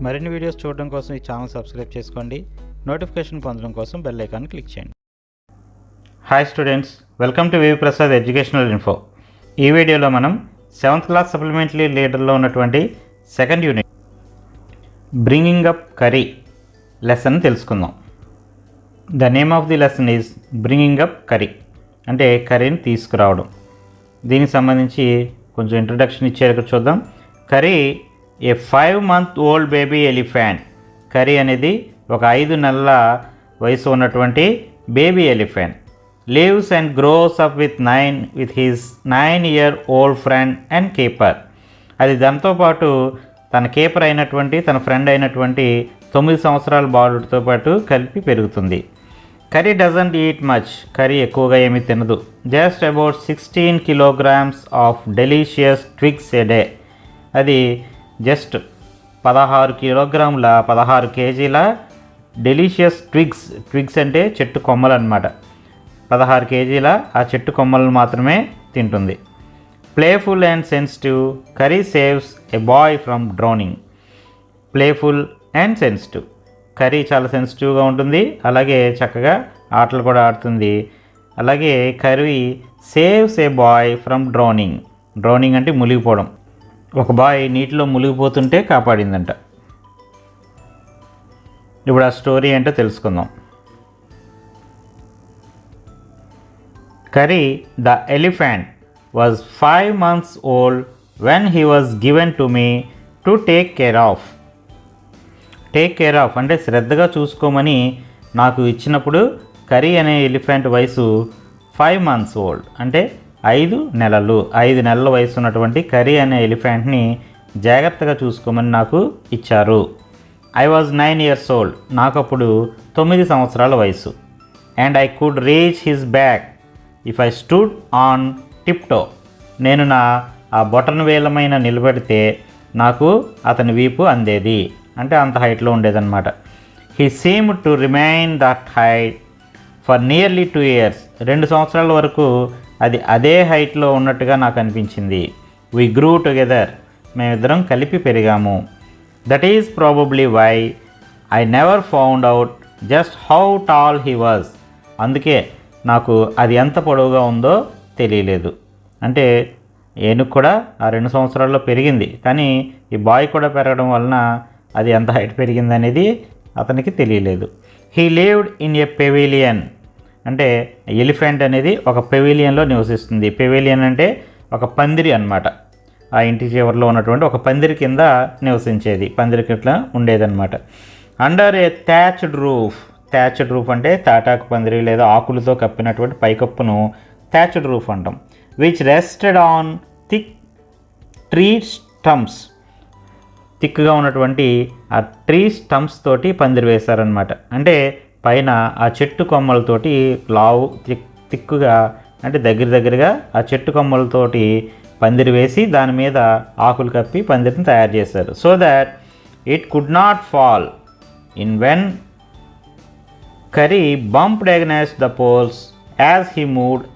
మరిన్ని వీడియోస్ చూడడం కోసం ఈ ఛానల్ సబ్స్క్రైబ్ చేసుకోండి. నోటిఫికేషన్ పొందడం కోసం బెల్ ఐకాన్ క్లిక్ చేయండి. Hi students, welcome to VV Prasad educational info. ఈ వీడియోలో మనం 7th క్లాస్ సప్లిమెంటరీ లీడర్లో ఉన్నటువంటి second unit bringing up Kari lesson తెలుసుకుందాం. The name of the lesson is bringing up Kari, అంటే కరీని తీసుకురావడం. దీనికి సంబంధించి కొంచెం ఇంట్రడక్షన్ ఇచ్చారు, చూద్దాం. Kari a 5-month-old baby elephant. Kari అనేది ఒక 5 నెలల వయసు ఉన్నటువంటి baby elephant. Lives and grows up with his 9-year-old friend and keeper. అది దాంతోపాటు తన కీపర్ అయినటువంటి, తన ఫ్రెండ్ అయినటువంటి 9 సంవత్సరాల బాలుడితో పాటు కలిపి పెరుగుతుంది. Curry doesn't eat much. Kari ఎక్కువగా ఏమీ తినదు. Just about 16 kilograms of delicious twigs a day. అది జస్ట్ 16 కిలోగ్రాముల 16 kgల డెలీషియస్ ట్విగ్స్ అంటే చెట్టు కొమ్మలు అన్నమాట. 16 kgల ఆ చెట్టు కొమ్మలను మాత్రమే తింటుంది. Playful and sensitive, Kari saves a boy from drowning. Playful and sensitive, Kari చాలా సెన్సిటివ్గా ఉంటుంది, అలాగే చక్కగా ఆటలు కూడా ఆడుతుంది. అలాగే Kari saves a boy from drowning. Drowning అంటే మునిగిపోవడం. ఒక బాయ్ నీటిలో మునిగిపోతుంటే కాపాడిందంట. ఇప్పుడు ఆ స్టోరీ ఏంటో తెలుసుకుందాం. Curry the elephant was 5 months old when he was given to me to take care of. Take care of అంటే శ్రద్ధగా చూసుకోమని నాకు ఇచ్చినప్పుడు కరీ అనే ఎలిఫెంట్ వయసు 5 months old అంటే 5 నెలల వయసు ఉన్నటువంటి కరీ అనే ఎలిఫెంట్ని జాగ్రత్తగా చూసుకోమని నాకు ఇచ్చారు. I was 9 years old. నాకు అప్పుడు 9 సంవత్సరాల వయసు. And I could reach his back if I stood on tiptoe. నేను ఆ బొటన్ వేలమైన నిలబెడితే నాకు అతని వీపు అందేది, అంటే అంత హైట్లో ఉండేదన్నమాట. He seem to remain that height for nearly 2 years. 2 సంవత్సరాల వరకు అది అదే హైట్లో ఉన్నట్టుగా నాకు అనిపించింది. We grew together. మేమిద్దరం కలిపి పెరిగాము. That is probably why I never found out just how tall he was. అందుకే నాకు అది ఎంత పొడవుగా ఉందో తెలియలేదు. అంటే ఏనుగు కూడా ఆ 2 సంవత్సరాల్లో పెరిగింది, కానీ ఈ బాయ్ కూడా పెరగడం వలన అది ఎంత హైట్ పెరిగింది అనేది అతనికి తెలియలేదు. He lived in a pavilion. అంటే ఎలిఫెంట్ అనేది ఒక పెవిలియన్లో నివసిస్తుంది. పెవిలియన్ అంటే ఒక పందిరి అన్నమాట. ఆ ఇంటి చివరిలో ఉన్నటువంటి ఒక పందిరి కింద నివసించేది, పందిరికి ఇట్లా ఉండేదన్నమాట. అండర్ ఏ థ్యాచ్డ్ రూఫ్. థ్యాచ్డ్ రూఫ్ అంటే తాటాకు పందిరి లేదా ఆకులతో కప్పినటువంటి పైకప్పును థ్యాచ్డ్ రూఫ్ అంటాం. Which rested on thick tree stumps. థిక్గా ఉన్నటువంటి ఆ ట్రీ స్టంప్స్ తోటి పందిరి వేశారనమాట. అంటే పైన ఆ చెట్టు కొమ్మలతోటి లావు థిక్గా అంటే దగ్గరగా ఆ చెట్టు కొమ్మలతోటి పందిరి వేసి దాని మీద ఆకులు కప్పి పందిరిని తయారు చేశారు. So that it could not fall in when Kari bumped against the poles as he moved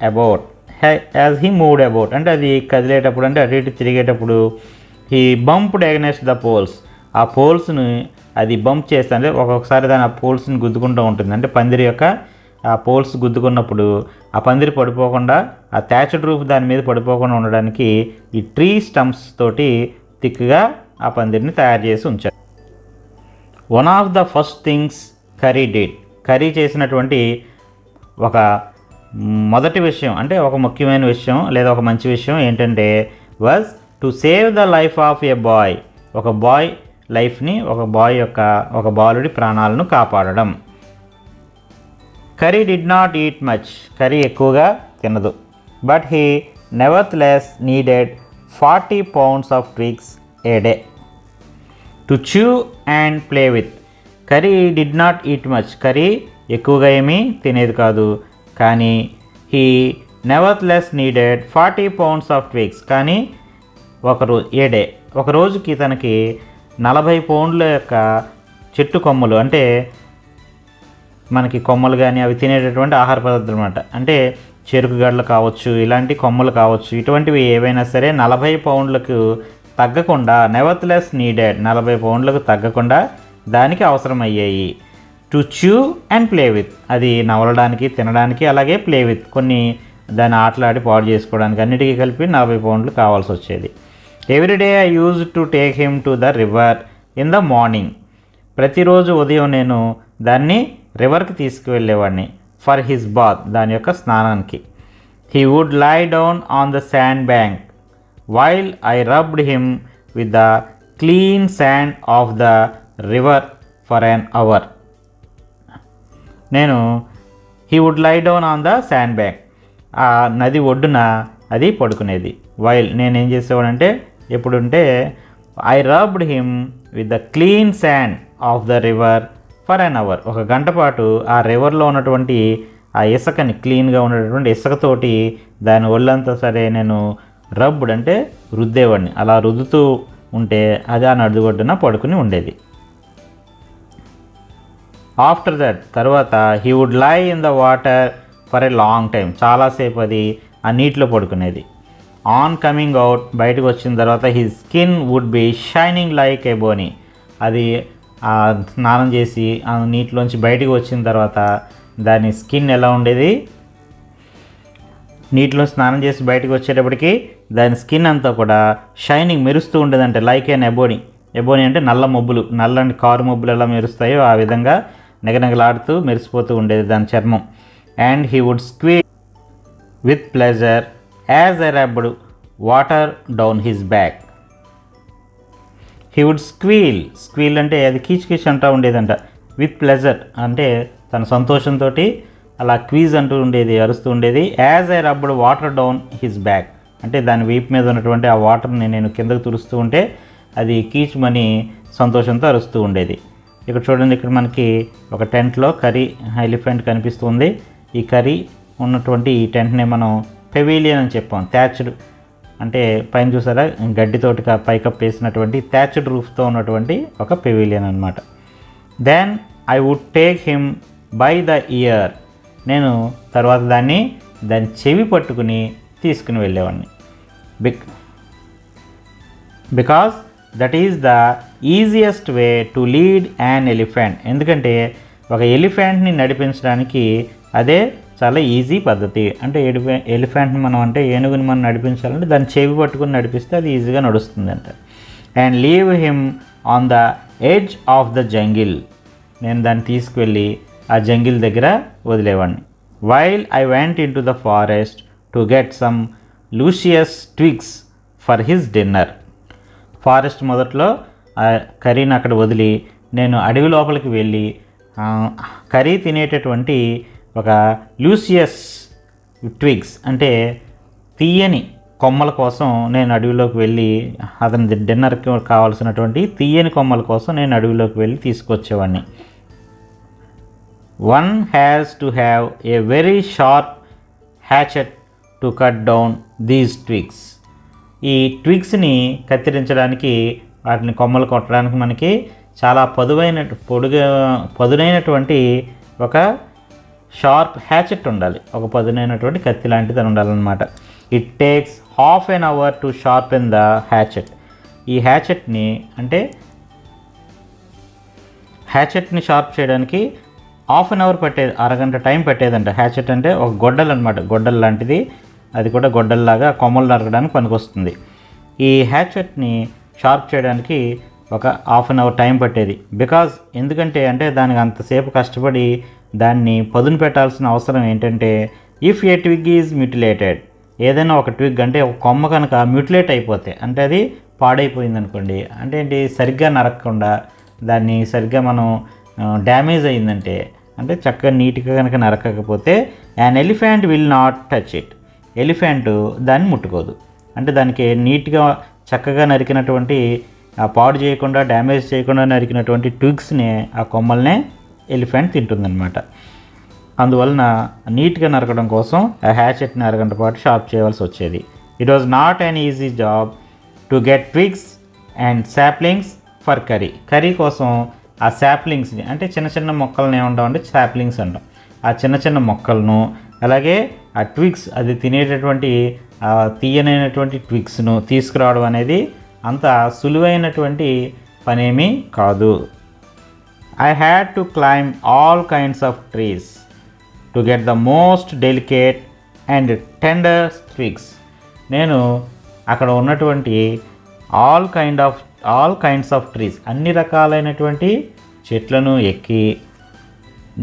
about. అంటే అది కదిలేటప్పుడు, అంటే అటు ఇటు తిరిగేటప్పుడు he bumped against the poles. ఆ పోల్స్ని అది బంప్ చేస్తే, అంటే ఒక్కొక్కసారి దాని ఆ పోల్స్ని గుద్దుకుంటూ ఉంటుంది. అంటే పందిరి యొక్క ఆ పోల్స్ గుద్దుకున్నప్పుడు ఆ పందిరి పడిపోకుండా, ఆ థ్యాచ్డ్ రూఫ్ దాని మీద పడిపోకుండా ఉండడానికి ఈ ట్రీ స్టంప్స్ తోటి థిక్గా ఆ పందిరిని తయారు చేసి ఉంచారు. One of the first things curry did. Curry చేసినటువంటి ఒక మొదటి విషయం, అంటే ఒక ముఖ్యమైన విషయం లేదా ఒక మంచి విషయం ఏంటంటే was to save the life of a boy. ఒక బాయ్ లైఫ్ని, ఒక బాలుడి ప్రాణాలను కాపాడడం. Kari did not eat much. Kari ఎక్కువగా తినదు. But he nevertheless needed 40 pounds of twigs a day to chew and play with. Kari did not eat much. Kari ఎక్కువగా ఏమీ తినేది కాదు, కానీ he nevertheless needed 40 pounds of twigs. కానీ ఒక రోజుకి తనకి 40 పౌండ్ల యొక్క చెట్టు కొమ్మలు, అంటే మనకి కొమ్మలు కానీ అవి తినేటటువంటి ఆహార పదార్థాలు అన్నమాట. అంటే చెరుకు గడ్డలు కావచ్చు, ఇలాంటి కొమ్మలు కావచ్చు, ఇటువంటివి ఏవైనా సరే 40 పౌండ్లకు తగ్గకుండా నెవర్త్లెస్ నీడెడ్ 40 పౌండ్లకు తగ్గకుండా దానికి అవసరమయ్యాయి. To chew and play with, అది నవలడానికి, తినడానికి, అలాగే ప్లే విత్, కొన్ని దాన్ని ఆటలాడి పాడు చేసుకోవడానికి, అన్నిటికీ కలిపి 40 పౌండ్లు కావాల్సి వచ్చేది. Every day I used to take him to the river in the morning, ప్రతిరోజు ఉదయం నేను దాన్ని రివర్కి తీసుకువెళ్ళేవాడిని. ఫర్ హిస్ బాత్, దాని యొక్క స్నానానికి. He would lie down on the sand bank while I rubbed him with the clean sand of the river for an hour. నేను he would lie down on the sand bank, ఆ నది ఒడ్డున అది పడుకునేది. While, నేనేం చేసేవాడంటే ఎప్పుడుంటే I rubbed him with the clean sand of the river for an hour, ఒక గంట పాటు ఆ రివర్లో ఉన్నటువంటి ఆ ఇసుకని, క్లీన్గా ఉన్నటువంటి ఇసుకతోటి దాని ఒళ్ళంతా సరే నేను రబ్డ్ అంటే రుద్దేవాడిని. అలా రుద్దుతూ ఉంటే అది ఆ నది ఒడ్డున పడుకుని ఉండేది. ఆఫ్టర్ దట్, తర్వాత he would lie in the water for a long time, చాలాసేపు అది ఆ నీటిలో పడుకునేది. ఆన్ కమింగ్ అవుట్, బయటకు వచ్చిన తర్వాత his skin would be shining like ebony, అది స్నానం చేసి ఆ నీటిలోంచి బయటకు వచ్చిన తర్వాత దాని స్కిన్ ఎలా ఉండేది, నీటిలో స్నానం చేసి బయటకు వచ్చేటప్పటికి దాని స్కిన్ అంతా కూడా షైనింగ్, మెరుస్తూ ఉండేదంటే లైక్ ఎన్ ఎబోనీ. ఎబోనీ అంటే నల్ల మబ్బులు, నల్లని కారు మబ్బులు ఎలా మెరుస్తాయో ఆ విధంగా నెగనగలాడుతూ మెరిసిపోతూ ఉండేది దాని చర్మం. And he would squeeze with pleasure as I rubbed water down his back. He would squeal అంటే అది కీచ్ అంటూ ఉండేదంట. విత్ ప్లెజర్ అంటే తన సంతోషంతో అలా క్వీజ్ అంటూ ఉండేది, అరుస్తూ ఉండేది. As I rubbed water down his back అంటే దాని వీపు మీద ఉన్నటువంటి ఆ వాటర్ని నేను కిందకు తురుస్తూ ఉంటే అది కీచ్మని సంతోషంతో అరుస్తూ ఉండేది. ఇక్కడ చూడండి, ఇక్కడ మనకి ఒక టెంట్లో కరీ ఎలిఫెంట్ కనిపిస్తుంది. ఈ కరీ ఉన్నటువంటి ఈ టెంట్ని మనం పెవిలియన్ అని చెప్పాం. థ్యాచ్డ్ అంటే పైన చూసారా గడ్డితోటి పైకప్ వేసినటువంటి థ్యాచ్డ్ రూఫ్తో ఉన్నటువంటి ఒక పెవిలియన్ అనమాట. Then I would take him by the ear, నేను తర్వాత దాని చెవి పట్టుకుని తీసుకుని వెళ్ళేవాడిని. Because that is the easiest way to lead an elephant, ఎందుకంటే ఒక ఎలిఫెంట్ని నడిపించడానికి అదే చాలా ఈజీ పద్ధతి. అంటే ఎలిఫెంట్ని మనం అంటే ఏనుగుని మనం నడిపించాలంటే దాన్ని చెవి పట్టుకుని నడిపిస్తే అది ఈజీగా నడుస్తుందంట. And leave him on the edge of the jungle, నేను దాన్ని తీసుకువెళ్ళి ఆ జంగిల్ దగ్గర వదిలేవాడిని. While I went in to the forest to get some luscious twigs for his dinner. Forest మొదట్లో కరీని అక్కడ వదిలి నేను అడవి లోపలికి వెళ్ళి కరీ తినేటటువంటి ఒక లూసియస్ ట్విగ్స్ అంటే తీయని కొమ్మల కోసం నేను అడవిలోకి వెళ్ళి అతని డిన్నర్కి కావాల్సినటువంటి తీయని కొమ్మల కోసం నేను అడవిలోకి వెళ్ళి తీసుకొచ్చేవాడిని. One has to have a very sharp hatchet to cut down these twigs. ఈ ట్విగ్స్ని కత్తిరించడానికి, వాటిని కొమ్మలు కొట్టడానికి మనకి చాలా పదునైనటువంటి ఒక షార్ప్ హ్యాచెట్ ఉండాలి, ఒక పదునైనటువంటి కత్తి లాంటిది ఉండాలన్నమాట. It takes half an hour to sharpen the hatchet. ఈ హ్యాచెట్ని అంటే హ్యాచెట్ని షార్ప్ చేయడానికి హాఫ్ అన్ అవర్ పట్టేది, అరగంట టైం పట్టేదంట. హ్యాచెట్ అంటే ఒక గొడ్డలు అనమాట, గొడ్డలు లాంటిది, అది కూడా గొడ్డల్లాగా కొమ్మలు నరకడానికి పనికొస్తుంది. ఈ హ్యాచెట్ని షార్ప్ చేయడానికి ఒక హాఫ్ అన్ అవర్ టైం పట్టేది. బికాజ్ ఎందుకంటే అంటే దానికి అంతసేపు కష్టపడి దాన్ని పదును పెట్టాల్సిన అవసరం ఏంటంటే ఇఫ్ ఏ ట్విగ్ ఈజ్ మ్యూటిలేటెడ్, ఏదైనా ఒక ట్విగ్ అంటే ఒక కొమ్మ కనుక మ్యూటిలేట్ అయిపోతే అంటే అది పాడైపోయింది అనుకోండి, అంటే ఏంటి సరిగ్గా నరకకుండా దాన్ని సరిగ్గా మనం డ్యామేజ్ అయిందంటే అంటే చక్కగా నీట్గా కనుక నరకకపోతే an elephant will not touch it, elephant దాన్ని ముట్టుకోదు. అంటే దానికి నీట్గా చక్కగా నరికినటువంటి పాడు చేయకుండా డ్యామేజ్ చేయకుండా నరికినటువంటి ట్విగ్స్ని ఆ కొమ్మల్నే ఎలిఫెంట్ తింటుందన్నమాట. అందువలన నీట్గా నరకడం కోసం ఆ హ్యాచెట్ని అరగంట పాటు షార్ప్ చేయవలసి వచ్చేది. It was not an easy job to get twigs and saplings for curry. Curry కోసం ఆ సాప్లింగ్స్ని అంటే చిన్న చిన్న మొక్కలను ఏమంటామంటే సాప్లింగ్స్ అంటాం. ఆ చిన్న చిన్న మొక్కలను అలాగే ఆ ట్విగ్స్ అది తినేటటువంటి తీయనైనటువంటి ట్విగ్స్ను తీసుకురావడం అనేది అంత సులువైనటువంటి పనేమీ కాదు. I had to climb all kinds of trees to get the most delicate and tender twigs. నేను అక్కడ ఉన్నటువంటి ఆల్ కైండ్స్ ఆఫ్ ట్రీస్, అన్ని రకాలైనటువంటి చెట్లను ఎక్కి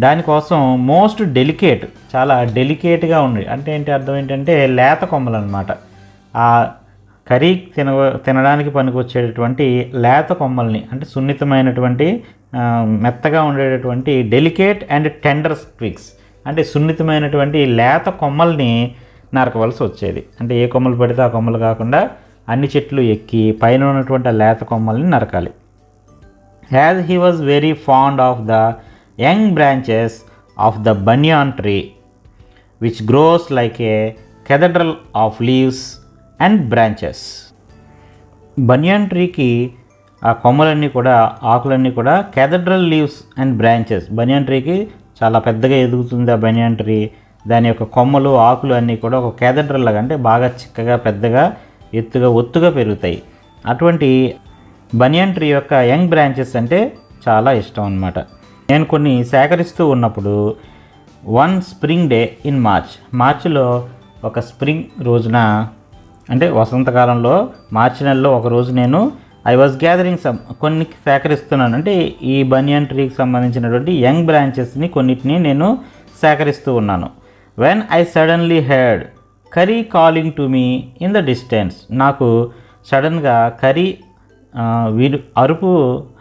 దానికోసం మోస్ట్ డెలికేట్, చాలా డెలికేట్గా ఉంది. అంటే ఏంటి అర్థం ఏంటంటే లేత కొమ్మలు అన్నమాట. ఆ కర్రీ తినడానికి పనికొచ్చేటటువంటి లేత కొమ్మల్ని, అంటే సున్నితమైనటువంటి మెత్తగా ఉండేటటువంటి డెలికేట్ అండ్ టెండర్ ట్విగ్స్, అంటే సున్నితమైనటువంటి లేత కొమ్మల్ని నరకవలసి వచ్చేది. అంటే ఏ కొమ్మలు పడితే ఆ కొమ్మలు కాకుండా అన్ని చెట్లు ఎక్కి పైన ఉన్నటువంటి లేత కొమ్మల్ని నరకాలి. As he was very fond of the young branches of the banyan tree which grows like a cathedral of leaves and branches. Banyan ట్రీకి ఆ కొమ్మలన్నీ కూడా, ఆకులన్నీ కూడా cathedral leaves and branches. Banyan ట్రీకి చాలా పెద్దగా ఎదుగుతుంది ఆ బనియాన్ ట్రీ. దాని యొక్క కొమ్మలు, ఆకులు అన్నీ కూడా ఒక cathedral లాగా, అంటే బాగా చిక్కగా, పెద్దగా, ఎత్తుగా, ఒత్తుగా పెరుగుతాయి. అటువంటి బనియాన్ ట్రీ యొక్క యంగ్ బ్రాంచెస్ అంటే చాలా ఇష్టం అన్నమాట. నేను కొన్ని సేకరిస్తూ ఉన్నప్పుడు వన్ స్ప్రింగ్ డే ఇన్ మార్చిలో ఒక స్ప్రింగ్ రోజున, అంటే వసంతకాలంలో మార్చి నెలలో ఒకరోజు నేను ఐ వాజ్ గ్యాదరింగ్ కొన్ని సేకరిస్తున్నాను. అంటే ఈ బనియన్ ట్రీకి సంబంధించినటువంటి యంగ్ బ్రాంచెస్ని కొన్నిటిని నేను సేకరిస్తూ ఉన్నాను. When I suddenly heard curry calling to me in the distance. నాకు సడన్గా కరీ అరుపు,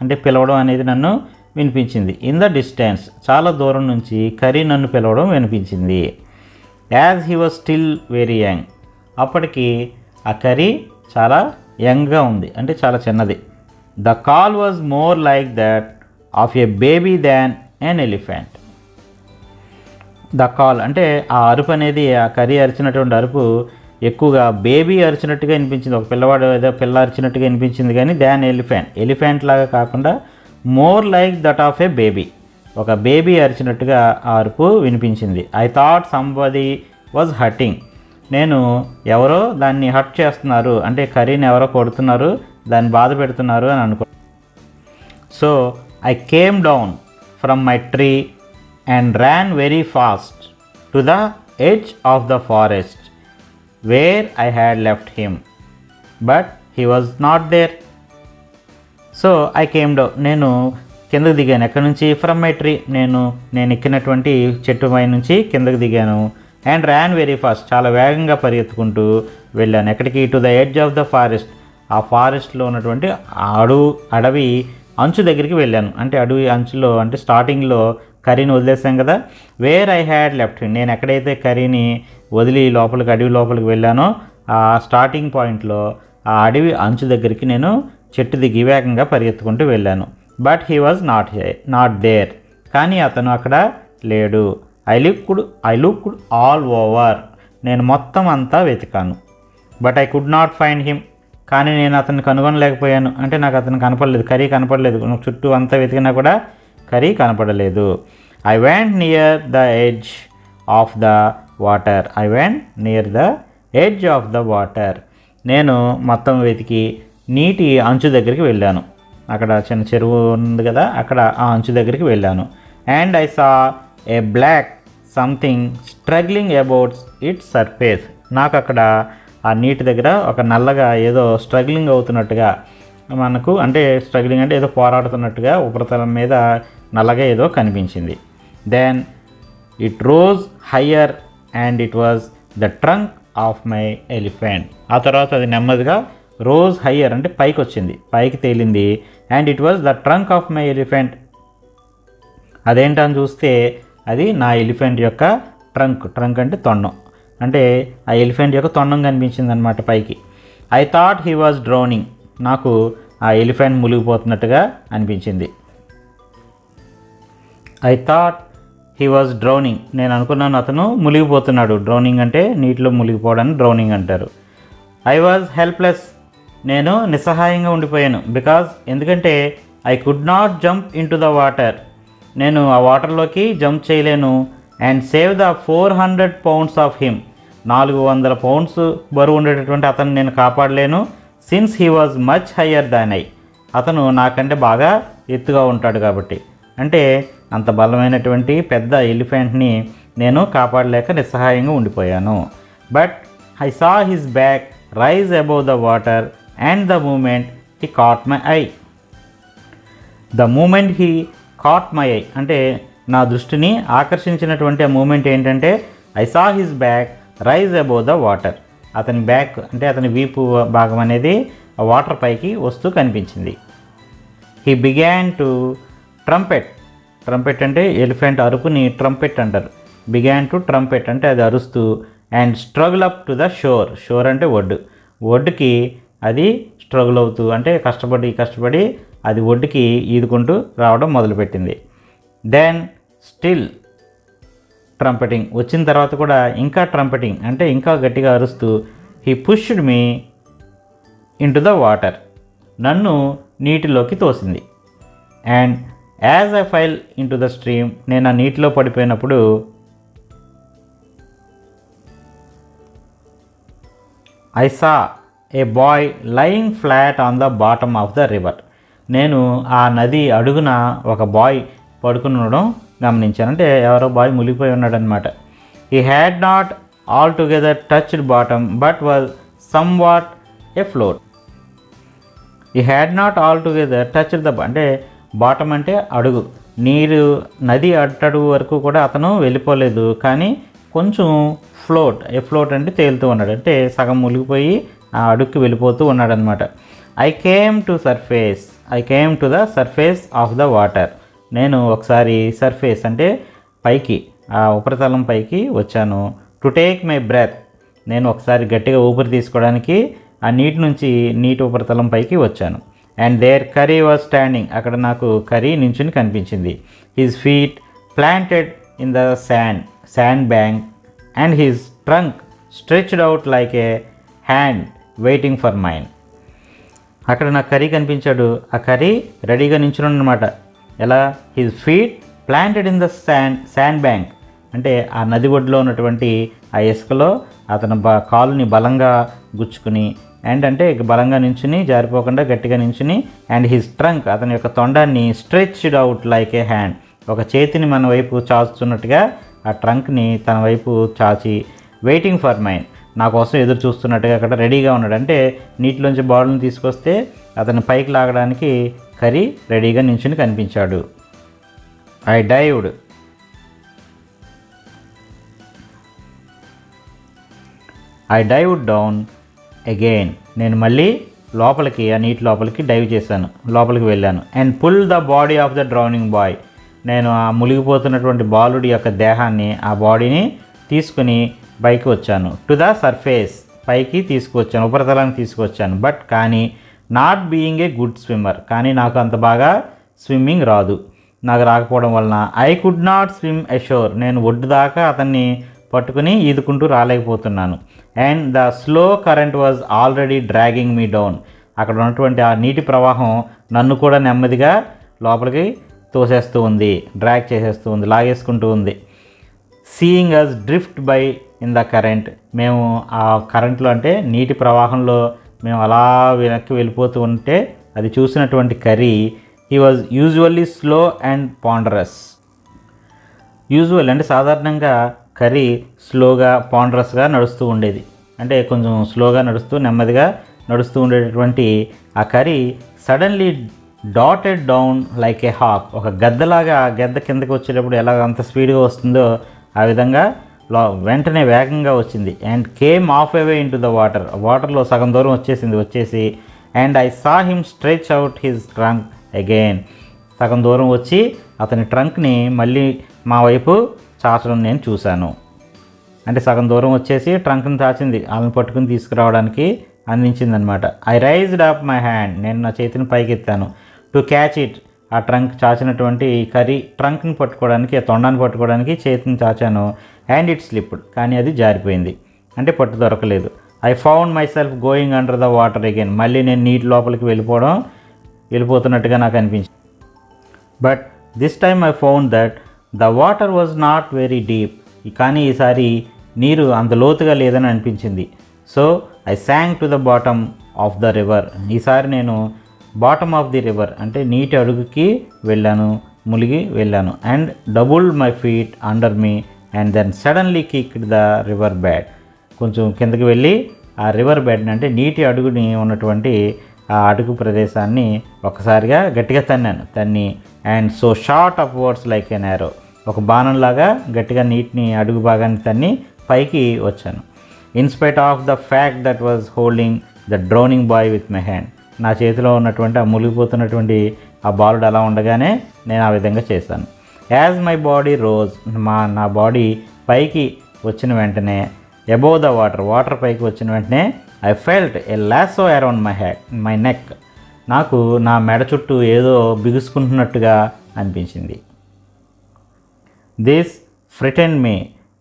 అంటే పిలవడం అనేది నన్ను వినిపించింది. ఇన్ ద డిస్టెన్స్, చాలా దూరం నుంచి కరీ నన్ను పిలవడం వినిపించింది. As he was still very young. అప్పటికి ఆ కరీ చాలా యంగ్గా ఉంది, అంటే చాలా చిన్నది. The call was more like that of A baby than N elephant. The call అంటే ఆ అరుపు అనేది, ఆ కరీ అరిచినటువంటి అరుపు ఎక్కువగా బేబీ అరిచినట్టుగా వినిపించింది. ఒక పిల్లవాడు ఏదో పిల్ల అరిచినట్టుగా వినిపించింది, కానీ దాన్ ఎలిఫెంట్ లాగా కాకుండా more like that of A baby, ఒక బేబీ అరిచినట్టుగా ఆ అరుపు వినిపించింది. I thought somebody was hurting. నేను ఎవరో దాన్ని హర్ట్ చేస్తున్నారు, అంటే కర్రీని ఎవరో కొడుతున్నారు, దాన్ని బాధ పెడుతున్నారు అని అనుకో. So I came down from my tree and ran very fast to the edge of the forest where I had left him, but he was not there. So I came down, నేను కిందకు దిగాను. ఎక్కడి నుంచి? From my tree, నేను ఎక్కినటువంటి చెట్టు పై నుంచి కిందకు దిగాను. అండ్ ర్యాన్ వెరీ ఫాస్ట్, చాలా వేగంగా పరిగెత్తుకుంటూ వెళ్ళాను. ఎక్కడికి? To the edge of the forest, ఆ ఫారెస్ట్లో ఉన్నటువంటి అడవి అంచు దగ్గరికి వెళ్ళాను. అంటే అడవి అంచులో, అంటే స్టార్టింగ్లో కర్రీని వదిలేసాం కదా, wear I had left him. నేను ఎక్కడైతే కర్రీని వదిలి లోపలికి, అడవి లోపలికి వెళ్ళానో ఆ స్టార్టింగ్ పాయింట్లో ఆ అడవి అంచు దగ్గరికి నేను చెట్టు దిగి వేగంగా పరిగెత్తుకుంటూ వెళ్ళాను. But he was not there, కానీ అతను అక్కడ లేడు. ఐ లుక్డ్ ఆల్ ఓవర్, నేను మొత్తం అంతా వెతికాను. But I could not find him, కానీ నేను అతన్ని కనుగొనలేకపోయాను. అంటే నాకు అతను కనపడలేదు, కర్రీ కనపడలేదు. చుట్టూ అంతా వెతికినా కూడా కర్రీ కనపడలేదు. I went near the edge of the water, నేను మొత్తం వెతికి నీటి అంచు దగ్గరికి వెళ్ళాను. అక్కడ చిన్న చెరువు ఉంది కదా, అక్కడ ఆ అంచు దగ్గరికి వెళ్ళాను. And I saw a black something struggling about its surface. నాకు అక్కడ ఆ నీటి దగ్గర ఒక నల్లగా ఏదో స్ట్రగ్లింగ్ అవుతున్నట్టుగా, మనకు అంటే స్ట్రగ్లింగ్ అంటే ఏదో పోరాడుతున్నట్టుగా ఉపరితలం మీద నల్లగా ఏదో కనిపించింది. Then it rose higher and it was the trunk of my elephant. ఆ తర్వాత అది నెమ్మదిగా రోజ్ హయ్యర్ అంటే పైకి వచ్చింది, పైకి తేలింది. And it was the trunk of my elephant. అదేంటని చూస్తే అది నా ఎలిఫెంట్ యొక్క ట్రంక్ అంటే తొండం, అంటే ఆ ఎలిఫెంట్ యొక్క తొండం కనిపించింది అనమాట పైకి. I thought he was drowning, నాకు ఆ ఎలిఫెంట్ మునిగిపోతున్నట్టుగా అనిపించింది. I thought he was drowning, నేను అనుకున్నాను అతను మునిగిపోతున్నాడు. డ్రౌనింగ్ అంటే నీటిలో మునిగిపోవడాన్ని డ్రౌనింగ్ అంటారు. ఐ వాజ్ హెల్ప్లెస్, నేను నిస్సహాయంగా ఉండిపోయాను. ఎందుకంటే I could not jump in to the water, నేను ఆ వాటర్లోకి జంప్ చేయలేను. And save the 400 pounds of him, 400 pounds బరువు ఉండేటటువంటి అతను నేను కాపాడలేను. Since he was much higher than I. అతను నాకంటే బాగా ఎత్తుగా ఉంటాడు కాబట్టి. అంటే అంత బలమైనటువంటి పెద్ద ఎలిఫెంట్ని నేను కాపాడలేక నిస్సహాయంగా ఉండిపోయాను. But I saw his back rise above the water and the moment he caught my eye. The moment he caught my eye అంటే నా దృష్టిని ఆకర్షించినటువంటి ఆ మూమెంట్ ఏంటంటే I saw his back rise above the water. అతని back అంటే అతని వీపు భాగం అనేది వాటర్ పైకి వస్తూ కనిపించింది. He began to trumpet. Trumpet అంటే ఎలిఫెంట్ అరుపుని ట్రంపెట్ అంటారు. బిగాన్ టు ట్రంపెట్ అంటే అది అరుస్తూ and struggle up to the shore. Shore అంటే ఒడ్డు. ఒడ్డుకి అది స్ట్రగుల్ అవుతూ అంటే కష్టపడి అది ఒడ్డుకి ఈదుకుంటూ రావడం మొదలుపెట్టింది. దెన్ స్టిల్ ట్రంపెటింగ్ వచ్చిన తర్వాత కూడా ఇంకా ట్రంపెటింగ్ అంటే ఇంకా గట్టిగా అరుస్తూ he pushed me into the water. నన్ను నీటిలోకి తోసింది. And as I fell into the stream నేను ఆ నీటిలో పడిపోయినప్పుడు I saw a boy lying flat on the bottom of the river. నేను ఆ నది అడుగున ఒక బాయ్ పడుకుని ఉండడం గమనించాను. అంటే ఎవరో బాయ్ మునిగిపోయి ఉన్నాడనమాట. He had not altogether touched bottom but was somewhat afloat. He had not altogether touched the అంటే బాటమ్ అంటే అడుగు. నీరు నది అట్టడుగు వరకు కూడా అతను వెళ్ళిపోలేదు, కానీ కొంచెం ఫ్లోట్ అంటే తేలుతూ ఉన్నాడు. అంటే సగం మునిగిపోయి ఆ అడుగుకి వెళ్ళిపోతూ ఉన్నాడనమాట. I came to the surface of the water. నేను ఒకసారి సర్ఫేస్ అంటే పైకి ఆ ఉపరితలం పైకి వచ్చాను. To take my breath. నేను ఒకసారి గట్టిగా ఊపిరి తీసుకోవడానికి ఆ నీటి ఉపరితలం పైకి వచ్చాను. And there Kari was standing. అక్కడ నాకు కరీ నించుని కనిపించింది. His feet planted in the sand bank and his trunk stretched out like a hand waiting for mine. అక్కడ నాకు కరీ కనిపించాడు. ఆ కరీ రెడీగా నించున్నాడు అనమాట. ఎలా? His feet planted in the sand bank అంటే ఆ నది ఒడ్డులో ఉన్నటువంటి ఆ ఇసుకలో అతను కాలుని బలంగా గుచ్చుకుని అండ్ అంటే బలంగా నించుని జారిపోకుండా గట్టిగా నించుని అండ్ హిజ్ ట్రంక్ అతని యొక్క తొండాన్ని stretched out like a hand ఒక చేతిని మన వైపు చాచుతున్నట్టుగా ఆ ట్రంక్ని తన వైపు చాచి వెయిటింగ్ ఫర్ మైన్ నా కోసం ఎదురు చూస్తున్నట్టుగా అక్కడ రెడీగా ఉన్నాడు. అంటే నీటిలోంచి బాల్ని తీసుకొస్తే అతన్ని పైకి లాగడానికి కరీ రెడీగా నించుని కనిపించాడు. I dived down again. నేను మళ్ళీ లోపలికి ఆ నీటి లోపలికి డైవ్ చేశాను, లోపలికి వెళ్ళాను. And pull the body of the drowning boy. నేను ఆ మునిగిపోతున్నటువంటి బాలుడి యొక్క దేహాన్ని ఆ బాడీని తీసుకుని పైకి వచ్చాను. టు ద సర్ఫేస్ పైకి తీసుకువచ్చాను, ఉపరితలానికి తీసుకువచ్చాను. బట్ కానీ not being a good swimmer, కానీ నాకు అంత బాగా స్విమ్మింగ్ రాదు. నాకు రాకపోవడం వలన I could not swim ashore. నేను ఒడ్డు దాకా అతన్ని పట్టుకుని ఈదుకుంటూ రాలేకపోతున్నాను. And the slow current was already dragging me down. అక్కడ ఉన్నటువంటి ఆ నీటి ప్రవాహం నన్ను కూడా నెమ్మదిగా లోపలికి తోసేస్తూ ఉంది, డ్రాగ్ చేసేస్తూ ఉంది, లాగేసుకుంటూ ఉంది. Seeing us drift by in the current. మేము ఆ కరెంట్లో అంటే నీటి ప్రవాహంలో మేము అలా వెనక్కి వెళ్ళిపోతూ ఉంటే అది చూసినటువంటి Kari he was usually slow and ponderous. Usual అంటే సాధారణంగా కరీ స్లోగా పాండరస్గా నడుస్తూ ఉండేది. అంటే కొంచెం స్లోగా నడుస్తూ నెమ్మదిగా నడుస్తూ ఉండేటటువంటి ఆ కరీ సడన్లీ డాటెడ్ డౌన్ లైక్ ఏ హాక్. ఒక గద్దలాగా గద్ద కిందకి వచ్చేటప్పుడు ఎలా అంత స్పీడ్గా వస్తుందో ఆ విధంగా వెంటనే వేగంగా వచ్చింది. And came of away in to the water. వాటర్లో సగం దూరం వచ్చేసి and I saw him stretch out his trunk again. సగం దూరం వచ్చి అతని ట్రంక్ని మళ్ళీ మా వైపు చాచడం నేను చూశాను. అంటే సగం దూరం వచ్చేసి ట్రంక్ని చాచింది, వాళ్ళని పట్టుకుని తీసుకురావడానికి అందించిందనమాట. I raised up my hand. నేను నా చేతిని పైకెత్తాను. To catch it. ఆ ట్రంక్ చాచినటువంటి కరీ ట్రంక్ని పట్టుకోవడానికి, ఆ తొండాన్ని పట్టుకోవడానికి చేతిని చాచాను. And it slipped. కానీ అది జారిపోయింది, అంటే పట్టు దొరకలేదు. I found myself going under the water again. మళ్ళీ నేను నీటి లోపలికి వెళ్ళిపోతున్నట్టుగా నాకు అనిపించింది. But this time I found that the water was not very deep. కానీ ఈసారి నీరు అంత లోతుగా లేదని అనిపించింది. So I sank to the bottom of the river. ఈసారి నేను బాటమ్ ఆఫ్ ది రివర్ అంటే నీటి అడుగుకి వెళ్ళాను, మునిగి వెళ్ళాను. And double my feet under me and then suddenly kicked the river bed. కొంచెం కిందకి వెళ్ళి ఆ రివర్ బెడ్ని అంటే నీటి అడుగుని ఉన్నటువంటి ఆ అడుగు ప్రదేశాన్ని ఒక్కసారిగా గట్టిగా తన్ని and so shot upwards like an arrow. ఒక బాణంలాగా గట్టిగా నీటిని అడుగు భాగాన్ని తన్ని పైకి వచ్చాను. In spite of the fact that was holding the drowning boy with my hand. నా చేతిలో ఉన్నటువంటి ఆ మునిగిపోతున్నటువంటి ఆ బాలుడు అలా ఉండగానే నేను ఆ విధంగా చేశాను. యాజ్ మై బాడీ రోజ్, నా బాడీ పైకి వచ్చిన వెంటనే అబోవ్ ద వాటర్ పైకి వచ్చిన వెంటనే I felt A lasso around my neck. నాకు నా మెడ చుట్టూ ఏదో బిగుసుకుంటున్నట్టుగా అనిపించింది. దిస్ ఫ్రిటెండ్ మీ,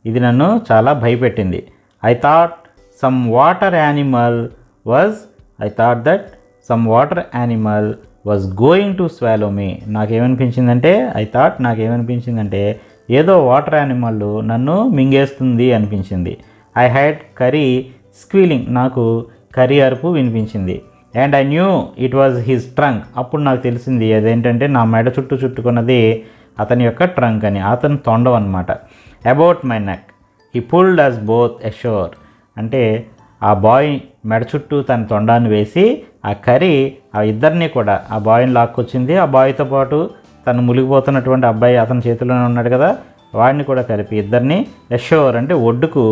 ఇది నన్ను చాలా భయపెట్టింది. I thought that some water animal was going to swallow me. నాకేమనిపించిందంటే ఏదో వాటర్ యానిమల్ నన్ను మింగేస్తుంది అనిపించింది. ఐ హ్యాడ్ కరీ స్క్వీలింగ్, నాకు కరీ అరుపు వినిపించింది. And I knew it was his trunk. అప్పుడు నాకు తెలిసింది అదేంటంటే నా మెడ చుట్టూ చుట్టుకున్నది అతని యొక్క ట్రంక్ అని, అతని తొండం అనమాట. About my neck he pulled us both ashore. అంటే ఆ బాయ్ మెడ చుట్టూ తన తొండాన్ని వేసి ఆ కరీ ఆ ఇద్దరిని కూడా ఆ బాయ్ని లాక్కొచ్చింది. ఆ బాయ్తో పాటు తను మునిగిపోతున్నటువంటి అబ్బాయి అతని చేతిలోనే ఉన్నాడు కదా, వాడిని కూడా కలిపి ఇద్దరిని అషోర్ అంటే ఒడ్డుకు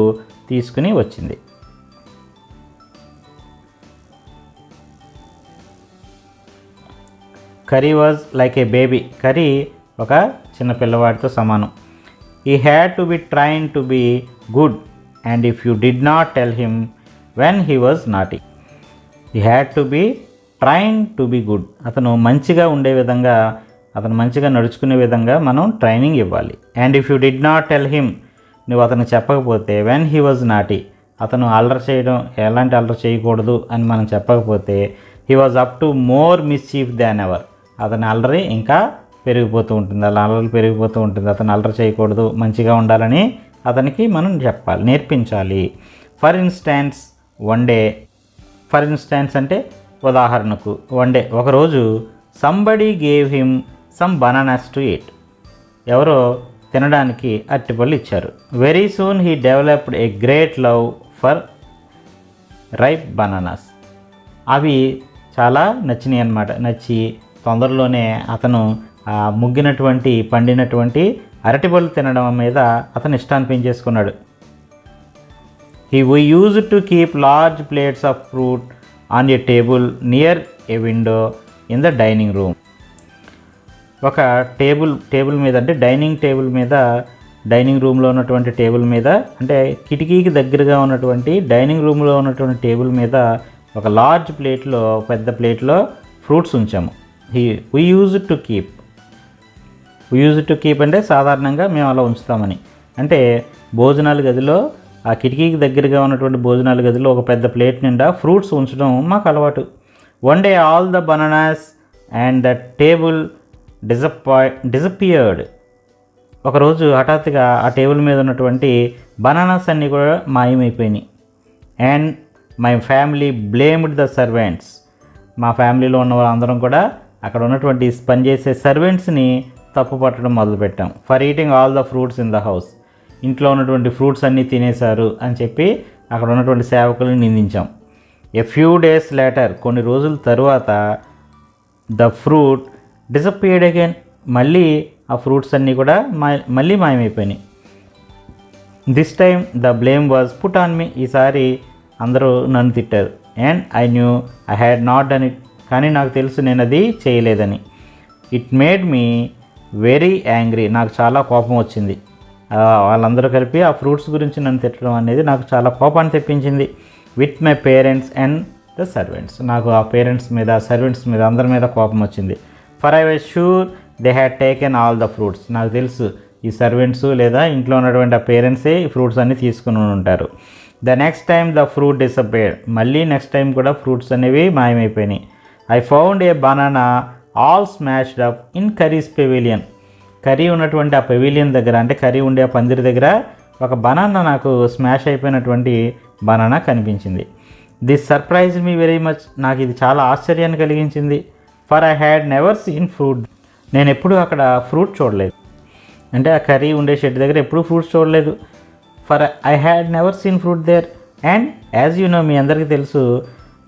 తీసుకుని వచ్చింది. Kari was like a baby. Kari ఒక చిన్న పిల్లవాడితో సమానం. He had to be train to be good and if you did not tell him when he was naughty. He had to be train to be good. అతను మంచిగా ఉండే విధంగా, అతను మంచిగా నడుచుకునే విధంగా మనం ట్రైనింగ్ ఇవ్వాలి. And if you did not tell him, నువ్వు అతనికి చెప్పకపోతే వెన్ హీ వాజ్ నాటీ, అతను అల్లరి చేయడం ఎలాంటి అల్లరి చేయకూడదు అని మనం చెప్పకపోతే he was up to more mischief than ever. అతని అల్లరి ఇంకా పెరిగిపోతూ ఉంటుంది, అలా అల్లరి పెరిగిపోతూ ఉంటుంది. అతను అల్లరి చేయకూడదు, మంచిగా ఉండాలని అతనికి మనం చెప్పాలి, నేర్పించాలి. ఫర్ ఇన్స్టాన్స్ అంటే ఉదాహరణకు వన్ డే ఒకరోజు somebody gave him some bananas to eat. ఎవరో తినడానికి అరటిపళ్ళు ఇచ్చారు. Very soon he developed a great love for ripe bananas. అవి చాలా నచ్చినాయి అన్నమాట. నచ్చి తొందరలోనే అతను పండినటువంటి అరటిపళ్ళు తినడం మీద అతను ఇష్టాన్ని పెంచేసుకున్నాడు. We used to keep large plates of fruit on a table near a window in the dining room. ఒక టేబుల్ మీద అంటే డైనింగ్ రూమ్లో ఉన్నటువంటి టేబుల్ మీద అంటే కిటికీకి దగ్గరగా ఉన్నటువంటి డైనింగ్ రూమ్లో ఉన్నటువంటి టేబుల్ మీద ఒక లార్జ్ ప్లేట్లో, పెద్ద ప్లేట్లో ఫ్రూట్స్ ఉంచాము. we used to keep అంటే సాధారణంగా మేము అలా ఉంచుతామని. అంటే భోజనాల గదిలో, ఆ కిటికీకి దగ్గరగా ఉన్నటువంటి భోజనాల గదిలో ఒక పెద్ద ప్లేట్ నిండా ఫ్రూట్స్ ఉంచడం మాకు అలవాటు. One day all the bananas and the table disappeared. ఒకరోజు హఠాత్తుగా ఆ టేబుల్ మీద ఉన్నటువంటి బనానాస్ అన్నీ కూడా మాయమైపోయినాయి. And my family blamed the servants. మా ఫ్యామిలీలో ఉన్న వాళ్ళందరం కూడా అక్కడ ఉన్నటువంటి పనిచేసే సర్వెంట్స్ని తప్పు పట్టడం మొదలుపెట్టాం. For eating all the fruits in the house. ఇంట్లో ఉన్నటువంటి ఫ్రూట్స్ అన్నీ తినేశారు అని చెప్పి అక్కడ ఉన్నటువంటి సేవకులను నిందించాం. ఎ ఫ్యూ డేస్ లేటర్, కొన్ని రోజుల తరువాత ద ఫ్రూట్ డిసపియర్డ్ అగైన్. మళ్ళీ ఆ ఫ్రూట్స్ అన్నీ కూడా మళ్ళీ మాయమైపోయినాయి. This time the blame was put on me. ఈసారి అందరూ నన్ను తిట్టారు. And I knew I had not done it. కానీ నాకు తెలుసు నేను అది చేయలేదని. It made me very angry. నాకు చాలా కోపం వచ్చింది. వాళ్ళందరూ కలిపి ఆ ఫ్రూట్స్ గురించి నన్ను తిట్టడం అనేది నాకు చాలా కోపాన్ని తెప్పించింది. With my parents and the servants. నాకు ఆ పేరెంట్స్ మీద, సర్వెంట్స్ మీద, అందరి మీద కోపం వచ్చింది. For I was sure they had taken all the fruits. నాకు తెలుసు ఈ సర్వెంట్స్ లేదా ఇంట్లో ఉన్నటువంటి ఆ పేరెంట్సే ఈ ఫ్రూట్స్ అన్నీ తీసుకుని ఉంటారు. The next time the fruit disappeared. మళ్ళీ నెక్స్ట్ టైం కూడా ఫ్రూట్స్ అనేవి మాయమైపోయినాయి. I found a banana all smashed up in Kari's pavilion. Kari ఉన్నటువంటి ఆ పెవిలియన్ దగ్గర, అంటే కర్రీ ఉండే ఆ పందిరి దగ్గర ఒక బనానా నాకు స్మాష్ అయిపోయినటువంటి బనానా కనిపించింది. This surprise me very much. నాకు ఇది చాలా ఆశ్చర్యాన్ని కలిగించింది. For I had never seen fruit. నేను ఎప్పుడూ అక్కడ ఫ్రూట్ చూడలేదు. అంటే ఆ కర్రీ ఉండే షెడ్ దగ్గర ఎప్పుడూ ఫ్రూట్స్ చూడలేదు. For I had never seen fruit there. And as you know, మీ అందరికీ తెలుసు,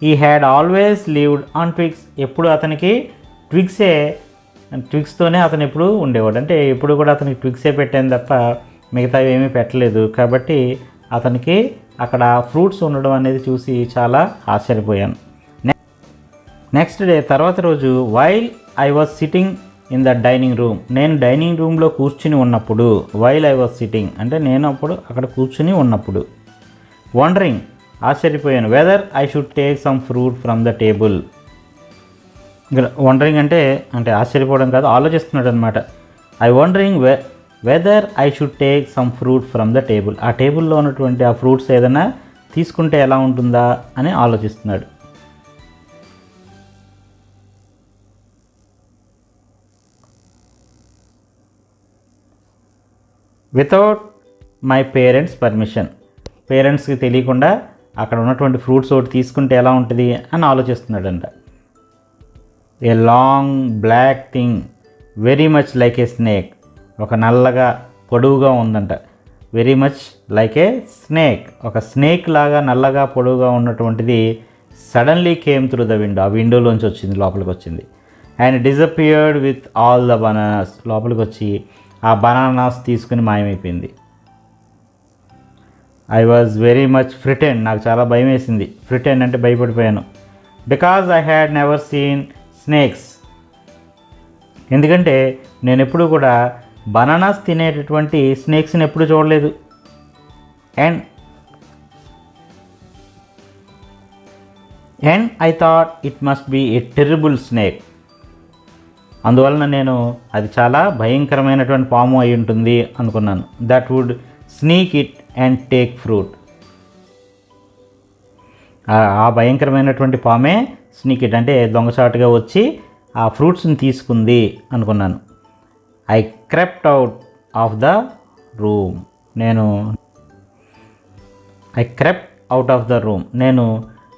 he had always lived on twigs. ఎప్పుడు అతనికి ట్విగ్స్తోనే అతను ఎప్పుడు ఉండేవాడు. అంటే ఎప్పుడు కూడా అతనికి ట్విగ్సే పెట్టాను తప్ప మిగతావి ఏమీ పెట్టలేదు. కాబట్టి అతనికి అక్కడ ఫ్రూట్స్ ఉండడం అనేది చూసి చాలా ఆశ్చర్యపోయాను. నెక్స్ట్ డే, తర్వాత రోజు, while I was sitting in the dining room. నేను డైనింగ్ రూమ్లో కూర్చుని ఉన్నప్పుడు, వైల్ ఐ వాజ్ సిట్టింగ్ అంటే నేను అప్పుడు అక్కడ కూర్చుని ఉన్నప్పుడు, వండరింగ్ ఆశ్చర్యపోయాను, weather I should take some fruit from the table. ఇక్కడ వండరింగ్ అంటే ఆశ్చర్యపోవడం కాదు, ఆలోచిస్తున్నాడు అనమాట. I wondering weather I should take some fruit from the table. ఆ టేబుల్లో ఉన్నటువంటి ఆ ఫ్రూట్స్ ఏదైనా తీసుకుంటే ఎలా ఉంటుందా అని ఆలోచిస్తున్నాడు. Without my parents permission. పేరెంట్స్కి తెలియకుండా అక్కడ ఉన్నటువంటి ఫ్రూట్స్ ఒకటి తీసుకుంటే ఎలా ఉంటుంది అని ఆలోచిస్తున్నాడంట. A long black thing very much like a snake. ఒక నల్లగా పొడవుగా ఉందంట. Very much like a snake, ఒక స్నేక్ లాగా నల్లగా పొడవుగా ఉన్నటువంటిది suddenly came through the window. ఆ విండోలోంచి వచ్చింది, లోపలికి వచ్చింది. And disappeared with all the bananas. లోపలికి వచ్చి ఆ బనానాస్ తీసుకుని మాయమైపోయింది. I was very much frightened. నాకు చాలా భయం వేసింది. ఫ్రిటెండ్ అంటే భయపడిపోయాను. Because I had never seen snakes. ఎందుకంటే నేను ఎప్పుడూ కూడా బనానాస్ తినేటటువంటి స్నేక్స్ని ఎప్పుడు చూడలేదు. And I thought it must be a terrible snake. అందువలన నేను అది చాలా భయంకరమైనటువంటి పాము అయి ఉంటుంది అనుకున్నాను. That would sneak it and take fruit. ఆ భయంకరమైనటువంటి పామే స్నీక్ ఇట్ అంటే దొంగచాటుగా వచ్చి ఆ ఫ్రూట్స్ని తీసుకుంది అనుకున్నాను. I crept out of the room. నేను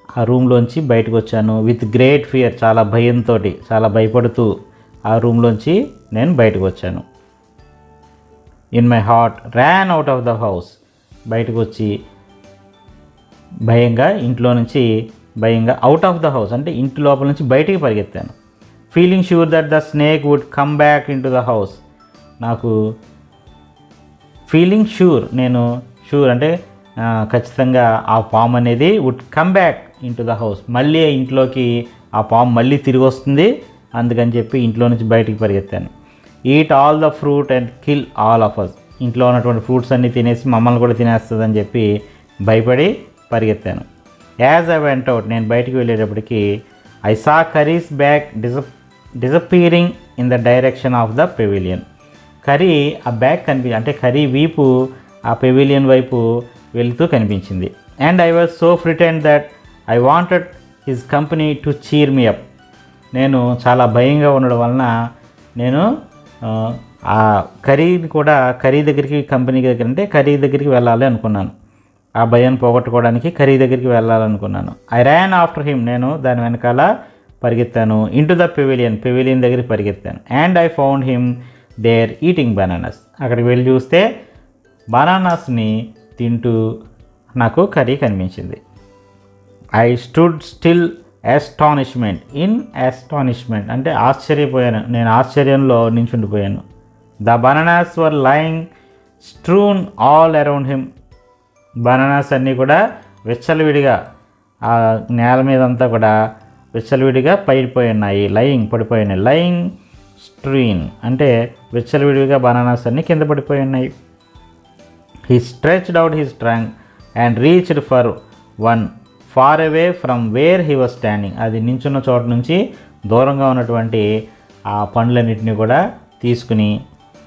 ఆ రూమ్లోంచి బయటకు వచ్చాను. విత్ గ్రేట్ ఫియర్, చాలా భయంతో, చాలా భయపడుతూ ఆ రూమ్లోంచి నేను బయటకు వచ్చాను. In my heart ran out of the house. బయటకు వచ్చి ఇంట్లో నుంచి అవుట్ ఆఫ్ ద హౌస్ అంటే ఇంటి లోపల నుంచి బయటికి పరిగెత్తాను. Feeling sure that the snake would come back in to the house. నాకు ఫీలింగ్ షూర్, నేను షూర్ అంటే ఖచ్చితంగా ఆ పాము అనేది would come back in to the house. మళ్ళీ ఇంట్లోకి ఆ పాము మళ్ళీ తిరిగి వస్తుంది. అందుకని చెప్పి ఇంట్లో నుంచి బయటికి పరిగెత్తాను. Eat all the fruit and kill all of us. ఇంట్లో ఉన్నటువంటి ఫ్రూట్స్ అన్నీ తినేసి మమ్మల్ని కూడా తినేస్తుందని చెప్పి భయపడి పరిగెత్తాను. యాజ్ ఐ వెంట్ అవుట్, నేను బయటికి వెళ్ళేటప్పటికి I saw Kari's back disappearing in the direction of the pavilion. Kari ఆ బ్యాగ్ అంటే కరీ వీపు ఆ పెవిలియన్ వైపు వెళుతూ కనిపించింది. And I was so frightened that I wanted his company to cheer me up. నేను చాలా భయంగా ఉండడం వలన నేను ఆ కరీ దగ్గరికి వెళ్ళాలి అనుకున్నాను. ఆ భయాన్ని పోగొట్టుకోవడానికి కరీ దగ్గరికి వెళ్ళాలనుకున్నాను. I ran after him. నేను దాని వెనకాల పరిగెత్తాను. ఇంటు ద పెవిలియన్ దగ్గరికి పరిగెత్తాను. And I found him there eating bananas. అక్కడికి వెళ్ళి చూస్తే బనానాస్ని తింటూ నాకు కరీ కనిపించింది. ఐ స్టూడ్ స్టిల్ యాస్టానిష్మెంట్ అంటే ఆశ్చర్యపోయాను. నేను ఆశ్చర్యంలో నించుండిపోయాను. The bananas were lying strewn all around him. Bananas అన్నీ కూడా విచ్చలవిడిగా ఆ నేల మీదంతా కూడా విచ్చలవిడిగా పడిపోయి ఉన్నాయి. పడిపోయి ఉన్నాయి. లయింగ్ స్ట్రీన్ అంటే విచ్చలవిడిగా బనానాస్ అన్నీ కింద పడిపోయి ఉన్నాయి. He stretched out his trunk and reached for one far away from where he was standing. అది నించున్న చోట నుంచి దూరంగా ఉన్నటువంటి ఆ పండ్లన్నింటినీ కూడా తీసుకుని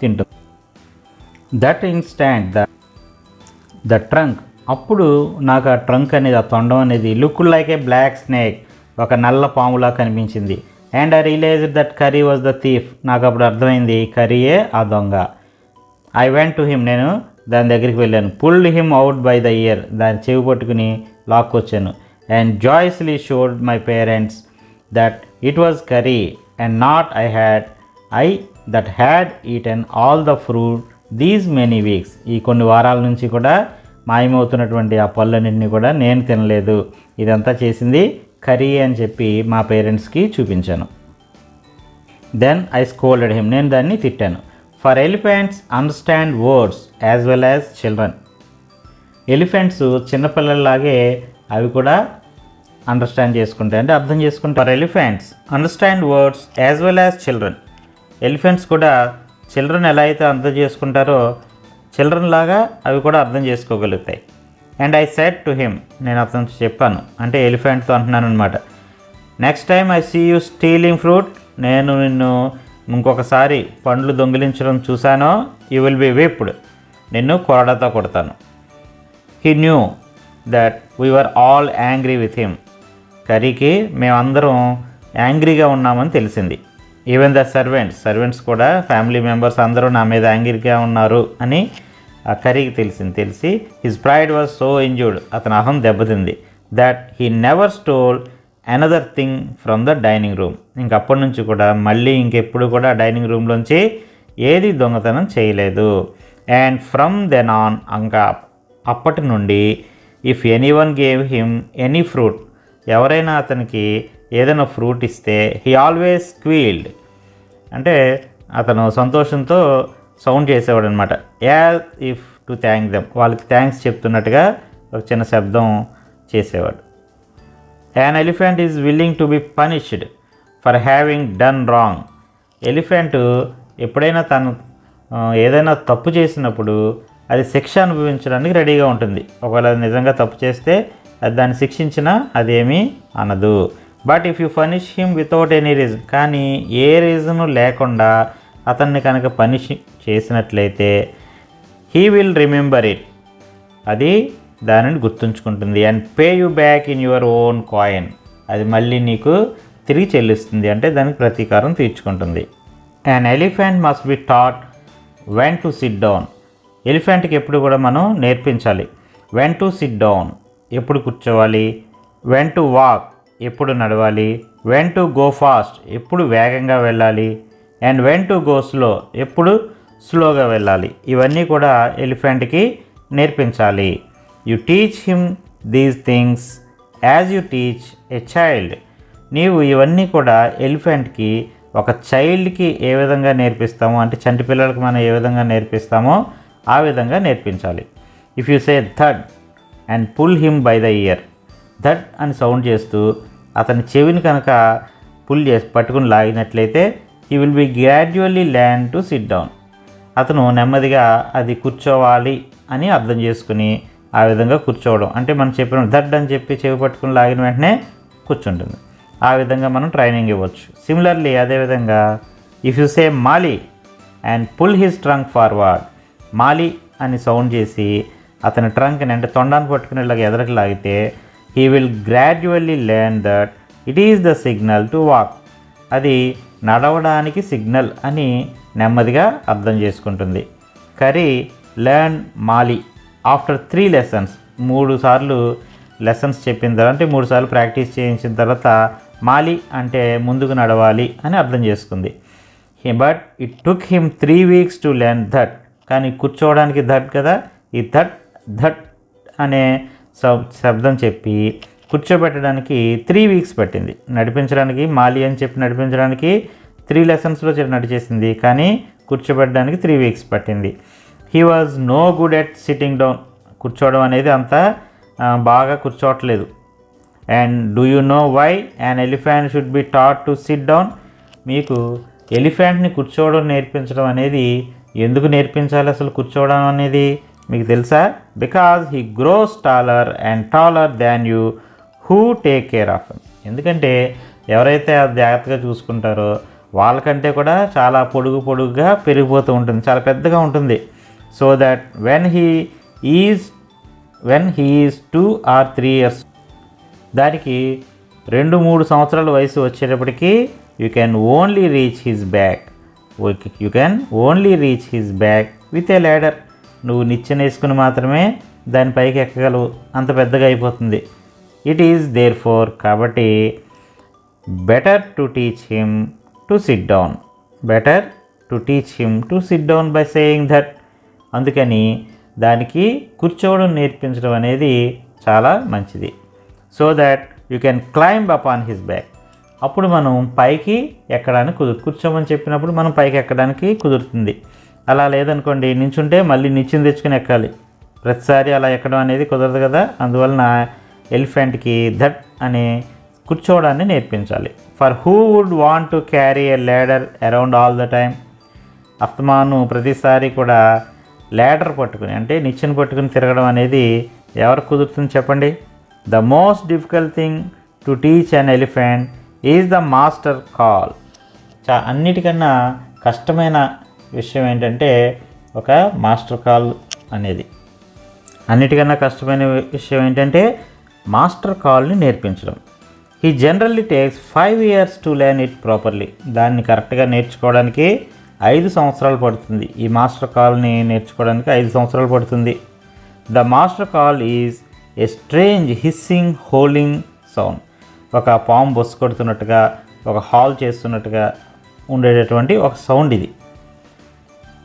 తింటుంది. That instant the trunk. అప్పుడు నాకు ఆ ట్రంక్ అనేది, ఆ తొండం అనేది look like a black snake, ఒక నల్ల పాములా కనిపించింది. And I realised that Kari was the thief. నాకు అప్పుడు అర్థమైంది కరీయే ఆ దొంగ. I went to him. నేను దాని దగ్గరికి వెళ్ళాను. Pulled him out by the ear. దాని చెవి పట్టుకుని లాక్కొచ్చాను. and joyously showed my parents that it was kari and not I that had eaten all the fruit these many weeks. ఈ కొన్ని వారాల నుంచి కూడా మాయమవుతున్నటువంటి ఆ పళ్ళన్నింటినీ కూడా నేను తినలేదు, ఇదంతా చేసింది కరి అని చెప్పి మా పేరెంట్స్కి చూపించాను. దెన్ ఐ స్కోల్డెడ్ హిమ్, నేను దాన్ని తిట్టాను. For elephants understand words as well as children. Elephants చిన్నపిల్లల్లాగే అవి కూడా అండర్స్టాండ్ చేసుకుంటాయి, అంటే అర్థం చేసుకుంటాయి. For elephants understand words as well as children. Elephants కూడా చిల్డ్రన్ ఎలా అయితే అర్థం చేసుకుంటారో చిల్డ్రన్ లాగా అవి కూడా అర్థం చేసుకోగలుగుతాయి. And I said to him, నేను అతను చెప్పాను, అంటే ఎలిఫెంట్తో అంటున్నాను అనమాట. Next time I see you stealing fruit, నేను నిన్ను ఇంకొకసారి పండ్లు దొంగిలించడం చూశానో యూ విల్ బి విప్డ్, నిన్ను కొరడాతో కొడతాను. He knew that we were all angry with him. కరికి మేమందరం యాంగ్రీగా ఉన్నామని తెలిసింది. ఈవెన్ ద సర్వెంట్స్ కూడా ఫ్యామిలీ మెంబర్స్ అందరూ నా మీద యాంగ్రీగా ఉన్నారు అని ఆ కరికి తెలిసి his pride was so injured, అతని అహం దెబ్బతింది. That he never stole another thing from the dining room. ఇంకప్పటి నుంచి కూడా మళ్ళీ ఇంకెప్పుడు కూడా డైనింగ్ రూమ్లోంచి ఏది దొంగతనం చేయలేదు. అండ్ ఫ్రమ్ దెన్ ఆన్, ఇంకా అప్పటి నుండి if anyone gave him any fruit, ఎవరైనా అతనికి ఏదైనా ఫ్రూట్ ఇస్తే హీ ఆల్వేస్ స్క్వీల్డ్, అంటే అతను సంతోషంతో సౌండ్ చేసేవాడు అనమాట. As if to thank them, వాళ్ళకి థ్యాంక్స్ చెప్తున్నట్టుగా ఒక చిన్న శబ్దం చేసేవాడు. An elephant is willing to be punished for having done wrong. Elephant ఎప్పుడైనా తను ఏదైనా తప్పు చేసినప్పుడు అది శిక్ష అనుభవించడానికి రెడీగా ఉంటుంది. ఒకవేళ అది నిజంగా తప్పు చేస్తే అది దాన్ని శిక్షించినా అదేమీ అనదు. But if you punish him without any reason, కానీ ఏ రీజను లేకుండా అతన్ని కనుక పనిష్ చేసినట్లయితే హీ విల్ రిమెంబర్ ఇట్, అది దానిని గుర్తుంచుకుంటుంది. And pay you back in your own coin, అది మళ్ళీ నీకు తిరిగి చెల్లిస్తుంది, అంటే దానికి ప్రతీకారం తీర్చుకుంటుంది. And elephant must be taught when to sit down. ఎలిఫెంట్కి ఎప్పుడు కూడా మనం నేర్పించాలి. వెన్ టు సిట్ డౌన్, ఎప్పుడు కూర్చోవాలి. వెన్ టు వాక్, ఎప్పుడు నడవాలి. వెన్ టు గో ఫాస్ట్, ఎప్పుడు వేగంగా వెళ్ళాలి. And when to go slow, ఎప్పుడు స్లోగా వెళ్ళాలి. ఇవన్నీ కూడా ఎలిఫెంట్కి నేర్పించాలి. You teach him these things as you teach a child. నీవు ఇవన్నీ కూడా ఎలిఫెంట్కి ఒక చైల్డ్కి ఏ విధంగా నేర్పిస్తామో, అంటే చంటి పిల్లలకు మనం ఏ విధంగా నేర్పిస్తామో ఆ విధంగా నేర్పించాలి. If you say dhat and pull him by the ear, dhat అని సౌండ్ చేస్తూ అతని చెవిని కనుక పట్టుకుని లాగినట్లయితే he will be gradually learn to sit down. అతను నెమ్మదిగా అది కూర్చోవాలి అని అర్థం చేసుకుని ఆ విధంగా కూర్చోవడం, అంటే మనం చెప్పిన థడ్ అని చెప్పి చెవి పట్టుకుని లాగిన వెంటనే కూర్చుంటుంది. ఆ విధంగా మనం ట్రైనింగ్ ఇవ్వచ్చు. సిమిలర్లీ అదేవిధంగా if you say mali and pull his trunk forward, mali అని సౌండ్ చేసి అతని ట్రంక్ని, అంటే తొండాన్ని పట్టుకునేలాగా ఎదరికి లాగితే he will gradually learn that it is the signal to walk, అది నడవడానికి సిగ్నల్ అని నెమ్మదిగా అర్థం చేసుకుంటుంది. కరి లెర్న్ మాలి ఆఫ్టర్ 3 లెసన్స్, 3 సార్లు లెసన్స్ చెప్పిన తర్వాత, అంటే 3 సార్లు ప్రాక్టీస్ చేయించిన తర్వాత మాలి అంటే ముందుకు నడవాలి అని అర్థం చేసుకుంది. But it took him 3 weeks to learn that, కానీ కూర్చోవడానికి థట్ కదా, ఈ థట్ అనే శబ్దం చెప్పి కూర్చోబెట్టడానికి 3 వీక్స్ పట్టింది. నడిపించడానికి మాలి అని చెప్పి నడిపించడానికి 3 లెసన్స్లో నడిచేసింది, కానీ కూర్చోబెట్టడానికి 3 వీక్స్ పట్టింది. He was no good at sitting down, కూర్చోవడం అనేది అంత బాగా కూర్చోవట్లేదు. And do you know why an elephant should be taught to sit down? మీకు ఎలిఫెంట్ని కూర్చోవడం నేర్పించడం అనేది ఎందుకు నేర్పించాలి అసలు కూర్చోవడం అనేది మీకు తెలుసా? Because he gross taller and taller than you who take care of him. ఎందుకంటే ఎవరైతే అది జాగ్రత్తగా చూసుకుంటారో వాళ్ళకంటే కూడా చాలా పొడుగుగా పెరిగిపోతూ ఉంటుంది, చాలా పెద్దగా ఉంటుంది. So that when he is 2 or 3 years, దానికి 2-3 సంవత్సరాల వయసు వచ్చేటప్పటికి you can only reach his back with a ladder. నువ్వు నిచ్చెన వేసుకుని మాత్రమే దాని పైకి ఎక్కగలవు, అంత పెద్దగా అయిపోతుంది. ఇట్ ఈస్ దేర్ ఫోర్ కాబట్టి better to teach him to sit down. Better to teach him to sit down by saying that. అందుకని దానికి కూర్చోవడం నేర్పించడం అనేది చాలా మంచిది. So that you can climb up on his back. అప్పుడు మనం పైకి ఎక్కడానికి కూర్చోమని చెప్పినప్పుడు మనం పైకి ఎక్కడానికి కుదురుతుంది. అలా లేదనుకోండి, నించుంటే మళ్ళీ నిచ్చెన తెచ్చుకుని ఎక్కాలి. ప్రతిసారి అలా ఎక్కడం అనేది కుదరదు కదా. అందువలన ఎలిఫెంట్కి దట్ అనే కూర్చోవడాన్ని నేర్పించాలి. For who would want to carry a ladder around all the time. అస్తమాను ప్రతిసారి కూడా ల్యాడర్ పట్టుకుని అంటే నిచ్చెన పట్టుకుని తిరగడం అనేది ఎవరికి కుదురుతుంది చెప్పండి. The most difficult thing to teach an elephant is the master call. అన్నిటికన్నా కష్టమైన విషయం ఏంటంటే ఒక మాస్టర్ కాల్ అనేది. అన్నిటికన్నా కష్టమైన విషయం ఏంటంటే మాస్టర్ కాల్ని నేర్పించడం. He generally takes 5 years to learn it properly. దాన్ని కరెక్ట్గా నేర్చుకోవడానికి 5 సంవత్సరాలు పడుతుంది. ఈ మాస్టర్ కాల్ని నేర్చుకోవడానికి 5 సంవత్సరాలు పడుతుంది. The master call is a strange hissing howling sound. ఒక పాము బొస్సు కొడుతున్నట్టుగా, ఒక హాల్ చేస్తున్నట్టుగా ఉండేటటువంటి ఒక సౌండ్ ఇది.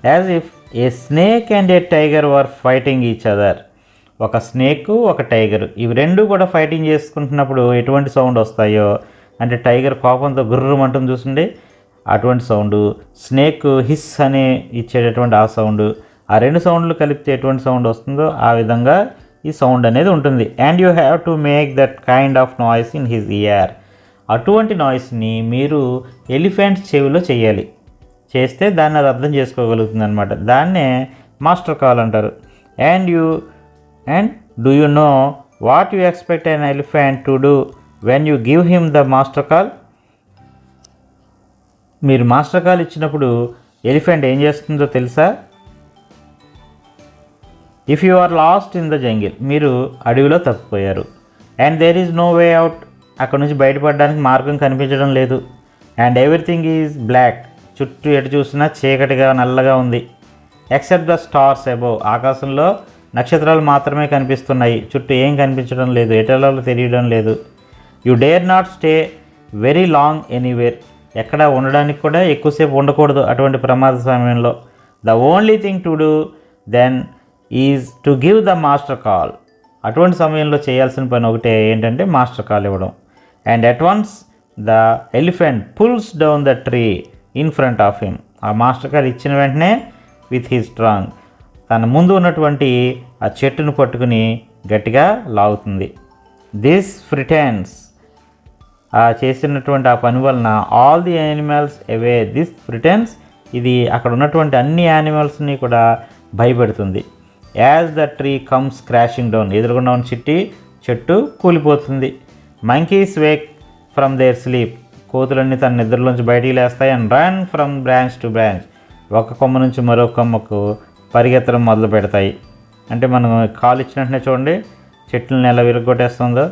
As if a snake and A tiger were fighting each other. ఒక స్నేక్, ఒక టైగర్, ఇవి రెండు కూడా ఫైటింగ్ చేసుకుంటున్నప్పుడు ఎటువంటి సౌండ్ వస్తాయో అంటే టైగర్ కోపంతో గుర్రమంటుంది చూసిండి, అటువంటి సౌండు, స్నేక్ హిస్ అనే ఇచ్చేటటువంటి ఆ సౌండ్, ఆ రెండు సౌండ్లు కలిపితే ఎటువంటి సౌండ్ వస్తుందో ఆ విధంగా ఈ సౌండ్ అనేది ఉంటుంది. And you have to make that kind of noise in his year. అటువంటి నాయిస్ని మీరు ఎలిఫెంట్ చెవిలో చేయాలి. చేస్తే దాన్ని అది అర్థం చేసుకోగలుగుతుంది అనమాట. దాన్నే మాస్టర్ కాల్ అంటారు. And do you know what you expect an elephant to do when you give him the master call. మీరు మాస్టర్ కాల్ ఇచ్చినప్పుడు ఎలిఫెంట్ ఏం చేస్తుందో తెలుసా? If you are lost in the jungle, మీరు అడవిలో తప్పిపోయారు, and there is no way out, అక్కడ నుంచి బయటపడడానికి మార్గం కనిపించడం లేదు, అండ్ ఎవ్రీథింగ్ ఈజ్ బ్లాక్, చుట్టూ ఎటు చూసినా చీకటిగా నల్లగా ఉంది, ఎక్సెప్ట్ ద స్టార్స్ అబోవ్, ఆకాశంలో నక్షత్రాలు మాత్రమే కనిపిస్తున్నాయి, చుట్టూ ఏం కనిపించడం లేదు, ఎటలలో తెలియడం లేదు. You dare not stay very long anywhere, ఎక్కడ ఉండడానికి కూడా ఎక్కువసేపు ఉండకూడదు అటువంటి ప్రమాద సమయంలో. The only thing to do then is to give the master call. అటువంటి సమయంలో చేయాల్సిన పని ఒకటే, ఏంటంటే మాస్టర్ కాల్ ఇవ్వడం. And at once the elephant pulls down the tree in front of him. ఆ మాస్టర్ కాల్ ఇచ్చిన వెంటనే విత్ హిస్ ట్రంక్, తన ముందు ఉన్నటువంటి ఆ చెట్టును పట్టుకుని గట్టిగా లాగుతుంది. దిస్ ప్రిటెన్స్, ఆ చేసినటువంటి ఆ పని వలన all the animals away. This pretence, ఇది అక్కడ ఉన్నటువంటి అన్ని యానిమల్స్ని కూడా భయపెడుతుంది. As the tree comes crashing down, ఎదురుగుండా ఉన్న చెట్టు కూలిపోతుంది. Monkeys wake from their sleep, కోతులన్నీ తన నిద్రలోంచి బయటికి లేస్తాయి. And run from branch to branch, ఒక కొమ్మ నుంచి మరో కొమ్మకు పరిగెత్తడం మొదలు పెడతాయి. అంటే మనం కాలు ఇచ్చిన వెంటనే చూడండి చెట్లను ఎలా విరగొట్టేస్తుందో.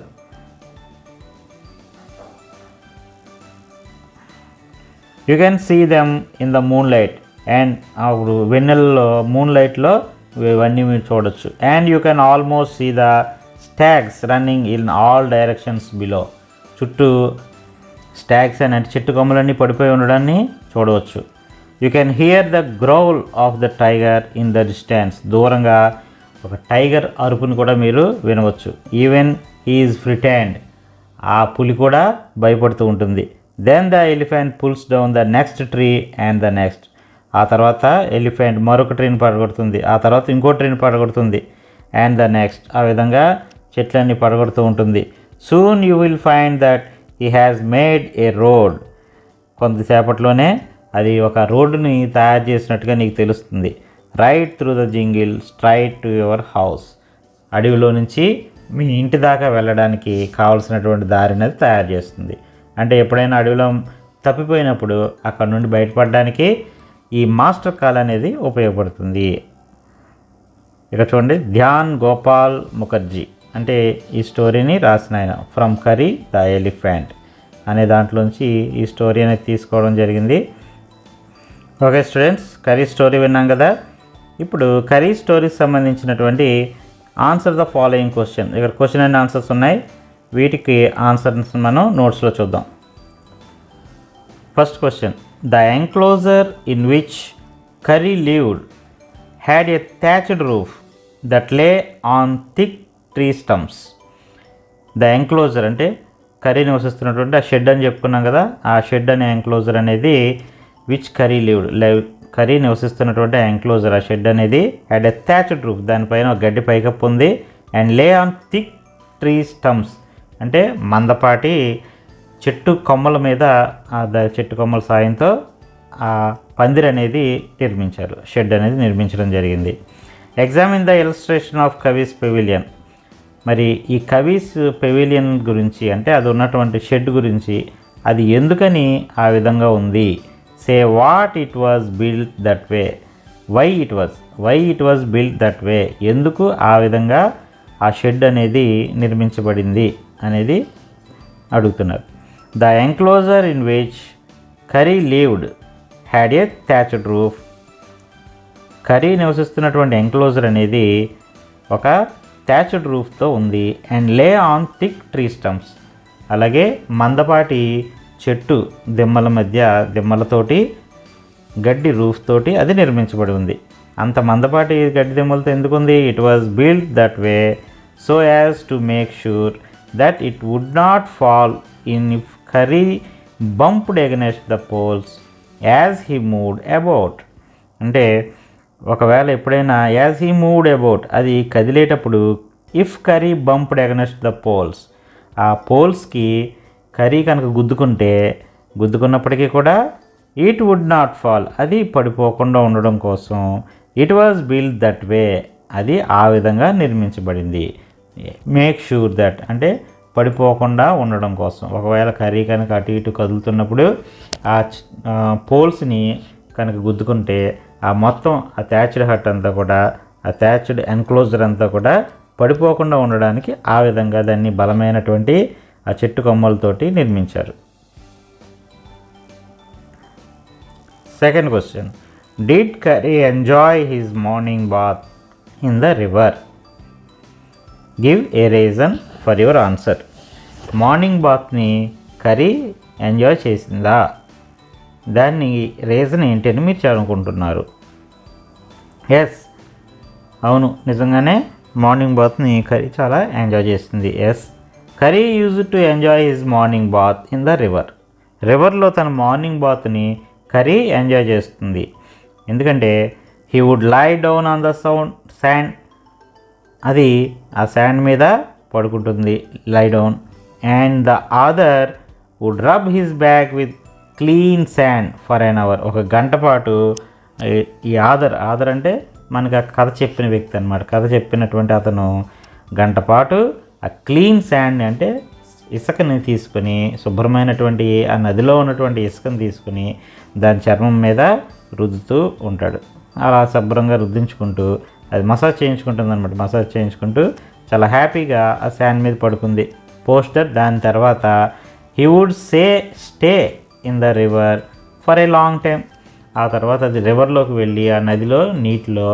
You can see them in the moonlight, అండ్ అప్పుడు వెన్నెలలో మూన్ లైట్లో ఇవన్నీ మీరు చూడొచ్చు. And you can almost see the stags running in all directions below, చుట్టూ స్టాగ్స్ అంటే చెట్టు కొమ్మలన్నీ పడిపోయి ఉండడాన్ని చూడవచ్చు. You can hear the growl of the tiger in the distance, దూరంగా ఒక టైగర్ అరుపుని కూడా మీరు వినవచ్చు. ఈవెన్ హీఈస్ ఫ్రిటెండ్, ఆ పులి కూడా భయపడుతూ ఉంటుంది. Then the elephant pulls down the next tree and the next, ఆ తర్వాత ఎలిఫెంట్ మరొక ట్రీని పడగొడుతుంది, ఆ తర్వాత ఇంకో ట్రీని పడగొడుతుంది, అండ్ ద నెక్స్ట్, ఆ విధంగా చెట్లన్నీ పడగొడుతూ ఉంటుంది. Soon you will find that he has made a road, కొంతసేపట్లోనే అది ఒక రోడ్డుని తయారు చేసినట్టుగా నీకు తెలుస్తుంది. Right through the jungle straight to your house, అడవిలో నుంచి మీ ఇంటి దాకా వెళ్ళడానికి కావాల్సినటువంటి దారిని అది తయారు చేస్తుంది. అంటే ఎప్పుడైనా అడవిలో తప్పిపోయినప్పుడు అక్కడ నుండి బయటపడడానికి ఈ మాస్టర్ కాల్ అనేది ఉపయోగపడుతుంది. ఇక చూడండి, ధ్యాన్ గోపాల్ ముఖర్జీ అంటే ఈ స్టోరీని రాసిన ఆయన. ఫ్రమ్ కరి ద ఎలిఫెంట్ అనే దాంట్లోంచి ఈ స్టోరీ అనేది తీసుకోవడం జరిగింది. ఓకే స్టూడెంట్స్, కరీ స్టోరీ విన్నాం కదా. ఇప్పుడు కరీ స్టోరీకి సంబంధించినటువంటి ఆన్సర్ ద ఫాలోయింగ్ క్వశ్చన్. ఇక్కడ క్వశ్చన్ అండ్ ఆన్సర్స్ ఉన్నాయి. వీటికి ఆన్సర్స్ మనం నోట్స్లో చూద్దాం. First question, the enclosure in which Kari lived had a thatched roof that లే on thick tree stumps. The enclosure అంటే కరీ నివసిస్తున్నటువంటి ఆ షెడ్ అని చెప్పుకున్నాం కదా, ఆ షెడ్ అనే ఎంక్లోజర్ అనేది విచ్ కరీ లివ్డ్ కరీ నివసిస్తున్నటువంటి ఎంక్లోజర్ ఆ షెడ్ అనేది హ్యాడ్ ఎ థ్యాచ్డ్ రూఫ్, దానిపైన ఒక గడ్డి పైకప్పు ఉంది. అండ్ లే ఆన్ థిక్ ట్రీ స్టంప్స్ అంటే మందపాటి చెట్టు కొమ్మల మీద చెట్టు కొమ్మల సాయంతో ఆ పందిరి అనేది నిర్మించారు, షెడ్ అనేది నిర్మించడం జరిగింది. Examine the illustration of Kavi's pavilion. మరి ఈ కవీస్ పెవిలియన్ గురించి అంటే అది ఉన్నటువంటి షెడ్ గురించి, అది ఎందుకని ఆ విధంగా ఉంది. Say what it was built that way, why it was built that way, ఎందుకు ఆ విధంగా ఆ షెడ్ అనేది నిర్మించబడింది అనేది అడుగుతున్నారు. The enclosure in which Kari lived had a thatched roof. Kari నివసిస్తున్నటువంటి ఎంక్లోజర్ అనేది ఒక థ్యాచ్డ్ రూఫ్తో ఉంది. అండ్ లే ఆన్ థిక్ ట్రీ స్టంప్స్, అలాగే మందపాటి చెట్టు దిమ్మలతోటి గడ్డి రూఫ్ తోటి అది నిర్మించబడి ఉంది. అంత మందపాటి గడ్డి దిమ్మలతో ఎందుకుంది? It was built that way so as to make sure that it would not fall in if Kari bumped against the poles as he moved about. అంటే ఒకవేళ ఎప్పుడైనా యాజ్ హీ మూవ్డ్ అబౌట్ అది కదిలేటప్పుడు if Kari bumped against the poles, ఆ పోల్స్కి curry కనుక గుద్దుకున్నప్పటికీ కూడా it would not fall అది పడిపోకుండా ఉండడం కోసం ఇట్ వాజ్ బిల్డ్ దట్ వే అది ఆ విధంగా నిర్మించబడింది. మేక్ షూర్ దట్ అంటే పడిపోకుండా ఉండడం కోసం. ఒకవేళ కరీ కనుక అటు ఇటు కదులుతున్నప్పుడు ఆ పోల్స్ని కనుక గుద్దుకుంటే ఆ మొత్తం ఆ థ్యాచ్డ్ హట్ అంతా కూడా, ఆ థ్యాచ్డ్ ఎన్క్లోజర్ అంతా కూడా పడిపోకుండా ఉండడానికి ఆ విధంగా దాన్ని బలమైనటువంటి ఆ చెట్టు కొమ్మలతోటి నిర్మించారు. Second question, did Kari enjoy his morning bath in the river? Give a reason for your answer. Morning బాత్ని కరీ ఎంజాయ్ చేసిందా? దాన్ని రీజన్ ఏంటి అని మీరు అనుకుంటున్నారు. ఎస్, అవును, నిజంగానే మార్నింగ్ బాత్ని కరీ చాలా ఎంజాయ్ చేస్తుంది. Yes, Kari use to enjoy his morning bath in the river. రివర్లో తన మార్నింగ్ బాత్ని కరీ ఎంజాయ్ చేస్తుంది. ఎందుకంటే he would lie down on the sand, అది ఆ శాండ్ మీద పడుకుంటుంది, lie down. And the other would rub his back with clean sand for an hour. ఒక గంట పాటు ఈ ఆదర్ అంటే మనకు ఆ కథ చెప్పిన వ్యక్తి అనమాట. కథ చెప్పినటువంటి అతను గంట పాటు ఆ క్లీన్ శాండ్ అంటే ఇసుకని తీసుకొని, శుభ్రమైనటువంటి ఆ నదిలో ఉన్నటువంటి ఇసుకని తీసుకుని దాని చర్మం మీద రుద్దుతూ ఉంటాడు. అలా శుభ్రంగా రుద్దించుకుంటూ అది మసాజ్ చేయించుకుంటుంది అనమాట. మసాజ్ చేయించుకుంటూ చాలా హ్యాపీగా ఆ శాండ్ మీద పడుకుంది. పోస్టర్ దాని తర్వాత he would stay in the river for a long time. ఆ తర్వాత అది రివర్లోకి వెళ్ళి ఆ నదిలో నీటిలో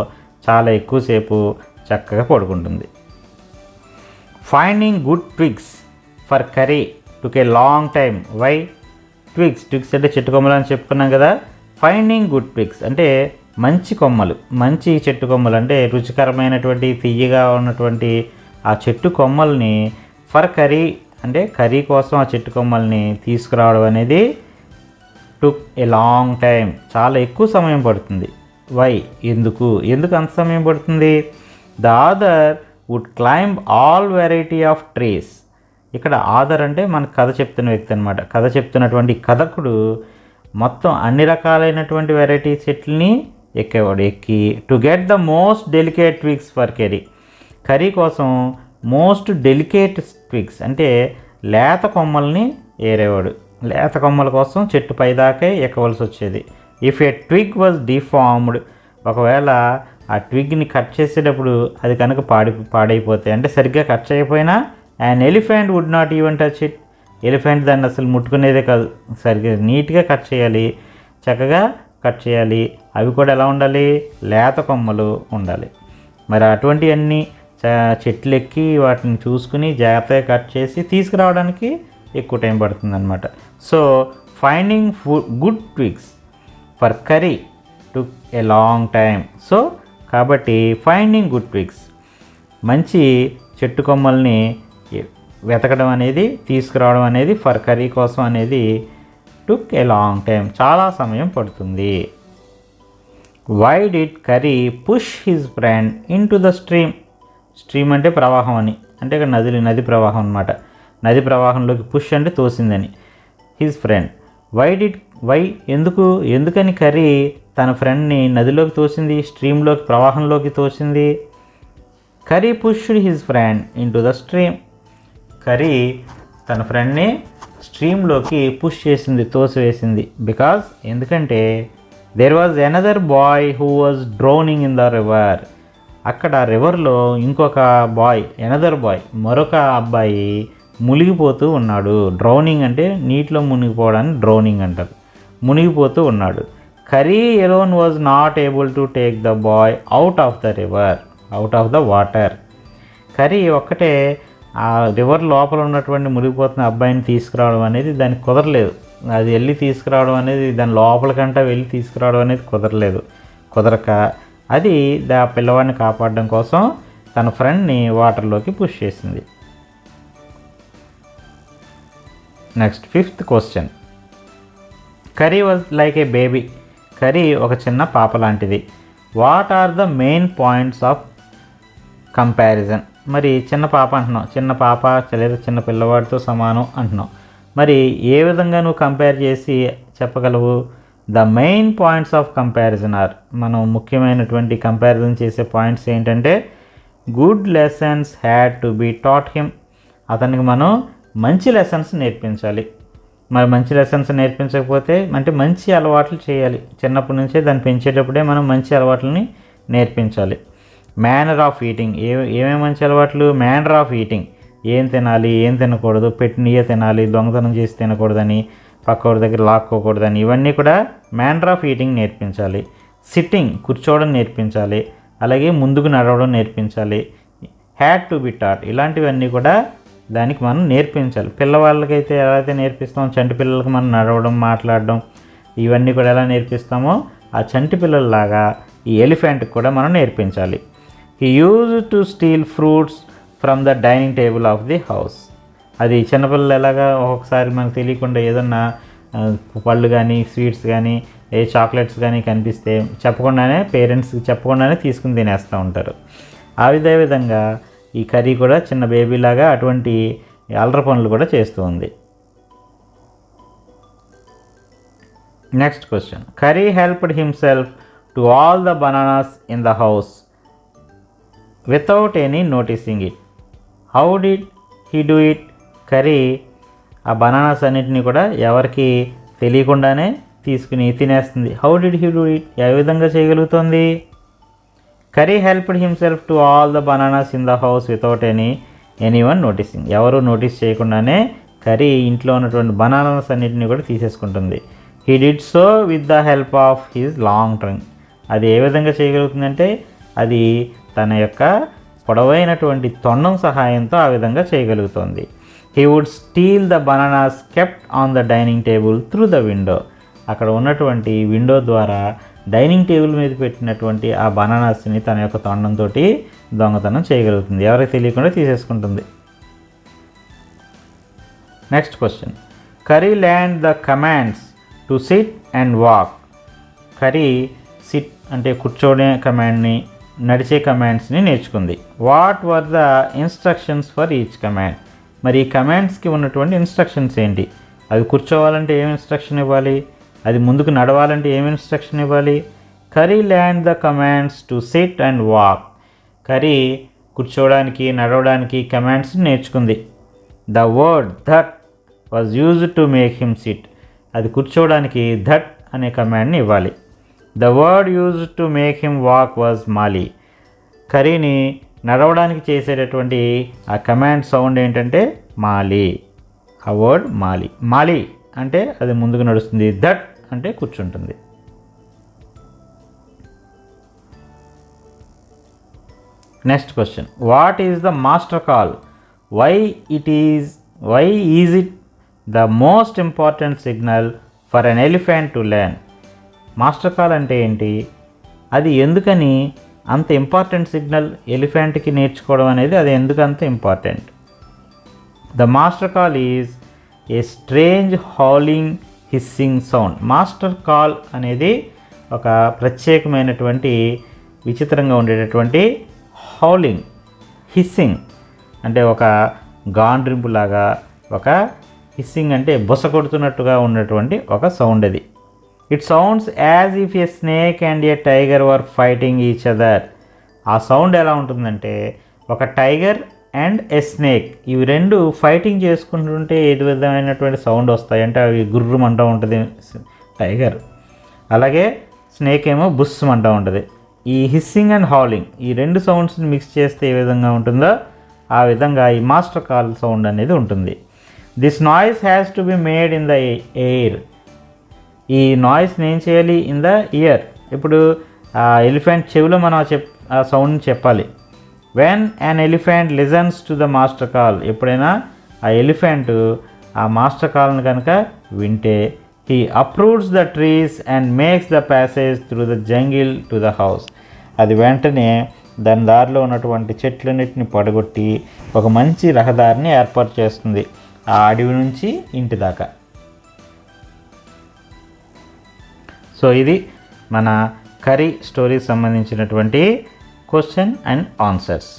చాలా ఎక్కువసేపు చక్కగా పడుకుంటుంది. Finding good twigs for Kari took a long time. Why? Twigs అంటే చెట్టు కొమ్మలు అని చెప్పుకున్నాం కదా. ఫైండింగ్ గుడ్ ట్విగ్స్ అంటే మంచి కొమ్మలు, మంచి చెట్టు కొమ్మలు అంటే రుచికరమైనటువంటి తియ్యగా ఉన్నటువంటి ఆ చెట్టు కొమ్మల్ని ఫర్ కరీ అంటే కరీ కోసం ఆ చెట్టు కొమ్మల్ని తీసుకురావడం అనేది టుక్ ఏ లాంగ్ టైం, చాలా ఎక్కువ సమయం పడుతుంది. వై? ఎందుకు అంత సమయం పడుతుంది? The other would climb all variety of trees. ఇక్కడ ఆదర్ అంటే మనకు కథ చెప్తున్న వ్యక్తి అనమాట. కథ చెప్తున్నటువంటి కథకుడు మొత్తం అన్ని రకాలైనటువంటి వెరైటీ చెట్లని ఎక్కి to get the most delicate twigs for curry కోసం మోస్ట్ డెలికేట్ ట్విగ్స్ అంటే లేత కొమ్మల్ని ఏరేవాడు. లేత కొమ్మల కోసం చెట్టు పైదాకే ఎక్కవలసి వచ్చేది. If A twig was deformed, ఒకవేళ ఆ ట్విగ్ని కట్ చేసేటప్పుడు అది కనుక పాడైపోతే అంటే సరిగ్గా కట్ చేయకపోయినా and elephant would not even touch it. Elephant దాన్ని అసలు ముట్టుకునేదే కాదు. సరిగ్గా నీట్గా కట్ చేయాలి, చక్కగా కట్ చేయాలి. అవి కూడా ఎలా ఉండాలి? లేత కొమ్మలు ఉండాలి. మరి అటువంటివన్నీ చెట్లు ఎక్కి వాటిని చూసుకుని జాగ్రత్తగా కట్ చేసి తీసుకురావడానికి ఎక్కువ టైం పడుతుంది అనమాట. So finding good twigs for curry took a long time. So కాబట్టి ఫైండింగ్ గుడ్ ట్విగ్స్, మంచి చెట్టు కొమ్మల్ని వెతకడం అనేది, తీసుకురావడం అనేది ఫర్ కర్రీ కోసం అనేది టుక్ ఏ లాంగ్ టైం, చాలా సమయం పడుతుంది. Why did Kari push his friend in to the stream. Stream అంటే ప్రవాహం అని, అంటే ఇక్కడ నది ప్రవాహం అనమాట. నది ప్రవాహంలోకి పుష్ అంటే తోసిందని. హిజ్ ఫ్రెండ్ ఎందుకని కర్రీ తన ఫ్రెండ్ని నదిలోకి తోసింది, స్ట్రీమ్లోకి, ప్రవాహంలోకి తోసింది. Kari pushed his friend in to the stream. Kari తన ఫ్రెండ్ని స్ట్రీమ్లోకి పుష్ చేసింది, తోసివేసింది. ఎందుకంటే there was another boy who was drowning in the river. అక్కడ రివర్లో ఇంకొక బాయ్, ఎనదర్ బాయ్, మరొక అబ్బాయి మునిగిపోతూ ఉన్నాడు. డ్రౌనింగ్ అంటే నీటిలో మునిగిపోవడాన్ని డ్రౌనింగ్ అంటారు. మునిగిపోతూ ఉన్నాడు. Curry alone was not able to take the boy out of the river, out of the water. Curry ఒక్కటే ఆ రివర్ లోపల ఉన్నటువంటి మునిగిపోతున్న అబ్బాయిని తీసుకురావడం అనేది దానికి కుదరలేదు. అది వెళ్ళి తీసుకురావడం అనేది, దాని లోపలికంటా వెళ్ళి తీసుకురావడం అనేది కుదరక అది పిల్లవాడిని కాపాడడం కోసం తన ఫ్రెండ్ని వాటర్లోకి పుష్ చేసింది. Next 5th question. Kari was like a baby. Kari ఒక చిన్న పాప లాంటిది. What are the main points of comparison. మరి చిన్న పాప అంటున్నావు, చిన్న పాప లేదా చిన్న పిల్లవాడితో సమానం అంటున్నావు. మరి ఏ విధంగా నువ్వు కంపేర్ చేసి చెప్పగలవు? The main points of comparison are, మనం ముఖ్యమైనటువంటి కంపారిజన్ చేసే పాయింట్స్ ఏంటంటే, good lessons had to be taught him. అతనికి మనం మంచి లెసన్స్ నేర్పించాలి. మరి మంచి లెసన్స్ నేర్పించకపోతే అంటే మంచి అలవాట్లు చేయాలి. చిన్నప్పటి నుంచే దాన్ని పెంచేటప్పుడే మనం మంచి అలవాట్లని నేర్పించాలి. మేనర్ ఆఫ్ ఈటింగ్, ఏమేమి మంచి అలవాట్లు? మేనర్ ఆఫ్ ఈటింగ్, ఏం తినాలి, ఏం తినకూడదు, పెట్టినయే తినాలి, దొంగతనం చేసి తినకూడదని, పక్కవాడి దగ్గర లాక్కోకూడదని, ఇవన్నీ కూడా మేనర్ ఆఫ్ ఈటింగ్ నేర్పించాలి. సిట్టింగ్, కూర్చోవడం నేర్పించాలి. అలాగే ముందుకు నడవడం నేర్పించాలి. హ్యాడ్ టు బి టాట్, ఇలాంటివన్నీ కూడా దానికి మనం నేర్పించాలి. పిల్లవాళ్ళకైతే ఎలా అయితే నేర్పిస్తామో, చంటి పిల్లలకి మనం నడవడం, మాట్లాడడం, ఇవన్నీ కూడా ఎలా నేర్పిస్తామో ఆ చంటి పిల్లల్లాగా ఈ ఎలిఫెంట్కి కూడా మనం నేర్పించాలి. He use to steal fruits from the dining table of the house. అది చిన్నపిల్లలు ఎలాగా ఒక్కొక్కసారి మనకు తెలియకుండా ఏదన్నా పళ్ళు కానీ, స్వీట్స్ కానీ, చాక్లెట్స్ కానీ కనిపిస్తే చెప్పకుండానే, పేరెంట్స్కి చెప్పకుండానే తీసుకుని తినేస్తూ ఉంటారు. అదే విధంగా ఈ కర్రీ కూడా చిన్న బేబీలాగా అటువంటి అల్లరి పనులు కూడా చేస్తూ ఉంది. Next question. Kari helped himself to all the bananas in the house without any noticing it. How did he do it? Kari ఆ బనానాస్ అన్నింటినీ కూడా ఎవరికి తెలియకుండానే తీసుకుని తినేస్తుంది. How did he do it? ఏ విధంగా చేయగలుగుతుంది? Kari helped himself to all the bananas in the house without anyone noticing. ఎవరు నోటీస్ చేయకుండానే కర్రీ ఇంట్లో ఉన్నటువంటి బనానాస్ అన్నింటినీ కూడా తీసేసుకుంటుంది. He did so with the help of his long trunk. అది ఏ విధంగా చేయగలుగుతుందంటే, అది తన యొక్క పొడవైనటువంటి తొండం సహాయంతో ఆ విధంగా చేయగలుగుతుంది. He would steal the bananas kept on the dining table through the window. అక్కడ ఉన్నటువంటి విండో ద్వారా డైనింగ్ టేబుల్ మీద పెట్టినటువంటి ఆ బనానాస్ని తన యొక్క తొండంతో దొంగతనం చేయగలుగుతుంది. ఎవరికి తెలియకుండా తీసేసుకుంటుంది. Next question. Kari learned the commands to sit and walk. Kari sit అంటే కూర్చోనే కమాండ్ని, నడిచే కమాండ్స్ని నేర్చుకుంది. What were the instructions for each command. మరి ఈ కమాండ్స్కి ఉన్నటువంటి ఇన్స్ట్రక్షన్స్ ఏంటి? అవి కూర్చోవాలంటే ఏం ఇన్స్ట్రక్షన్ ఇవ్వాలి? అది ముందుకు నడవాలంటే ఏం ఇన్స్ట్రక్షన్ ఇవ్వాలి? Kari learned the commands to sit and walk. Kari కూర్చోవడానికి, నడవడానికి కమాండ్స్ నేర్చుకుంది. The word dhat was used to make him sit. అది కూర్చోవడానికి ధట్ అనే కమాండ్ని ఇవ్వాలి. The word used to make him walk was mali. కర్రీని నడవడానికి చేసేటటువంటి ఆ కమాండ్ సౌండ్ ఏంటంటే మాలి. ఆ వర్డ్ మాలి. మాలి అంటే అది ముందుకు నడుస్తుంది, దట్ అంటే కూర్చుంటుంది. Next question, what is the master call? Why is it the most important signal for an elephant to learn? Master call అంటే ఏంటి, అది ఎందుకని అంత ఇంపార్టెంట్ సిగ్నల్ ఎలిఫెంట్కి నేర్చుకోవడం అనేది, అది ఎందుకంత important? The master call is a strange howling hissing sound. Master call అనేది ఒక ప్రత్యేకమైనటువంటి విచిత్రంగా ఉండేటటువంటి హౌలింగ్, హిస్సింగ్ అంటే ఒక గాండ్రింపులాగా, ఒక హిస్సింగ్ అంటే బుస కొడుతున్నట్టుగా ఉన్నటువంటి ఒక సౌండ్ అది. It sounds as if a snake and A tiger were fighting each other. ఆ సౌండ్ ఎలా ఉంటుందంటే, ఒక టైగర్ అండ్ ఏ స్నేక్ ఇవి రెండు ఫైటింగ్ చేసుకుంటుంటే ఏ విధమైనటువంటి సౌండ్ వస్తాయి అంటే, అవి గుర్రమంటూ ఉంటుంది టైగర్, అలాగే స్నేక్ ఏమో బుస్మంటూ ఉంటుంది. ఈ హిస్సింగ్ అండ్ హౌలింగ్ ఈ రెండు సౌండ్స్ని మిక్స్ చేస్తే ఏ విధంగా ఉంటుందో ఆ విధంగా ఈ మాస్టర్ కాల్ సౌండ్ అనేది ఉంటుంది. This noise has to be made in the air. ఈ నాయిస్ని ఏం చేయాలి, ఇన్ ద ఇయర్. ఇప్పుడు ఆ ఎలిఫెంట్ చెవిలో మనం ఆ సౌండ్ని చెప్పాలి. When an elephant listens to the master call, ఎప్పుడైనా ఆ ఎలిఫెంట్ ఆ మాస్టర్ కాల్ని కనుక వింటే, he uproots the trees and makes the passage through the jungle to the house. అది వెంటనే దాని దారిలో ఉన్నటువంటి చెట్లన్నిటిని పడగొట్టి ఒక మంచి రహదారిని ఏర్పాటు చేస్తుంది ఆ అడవి నుంచి ఇంటి దాకా. సో ఇది మన కరి స్టోరీకి సంబంధించినటువంటి క్వశ్చన్ అండ్ ఆన్సర్స్.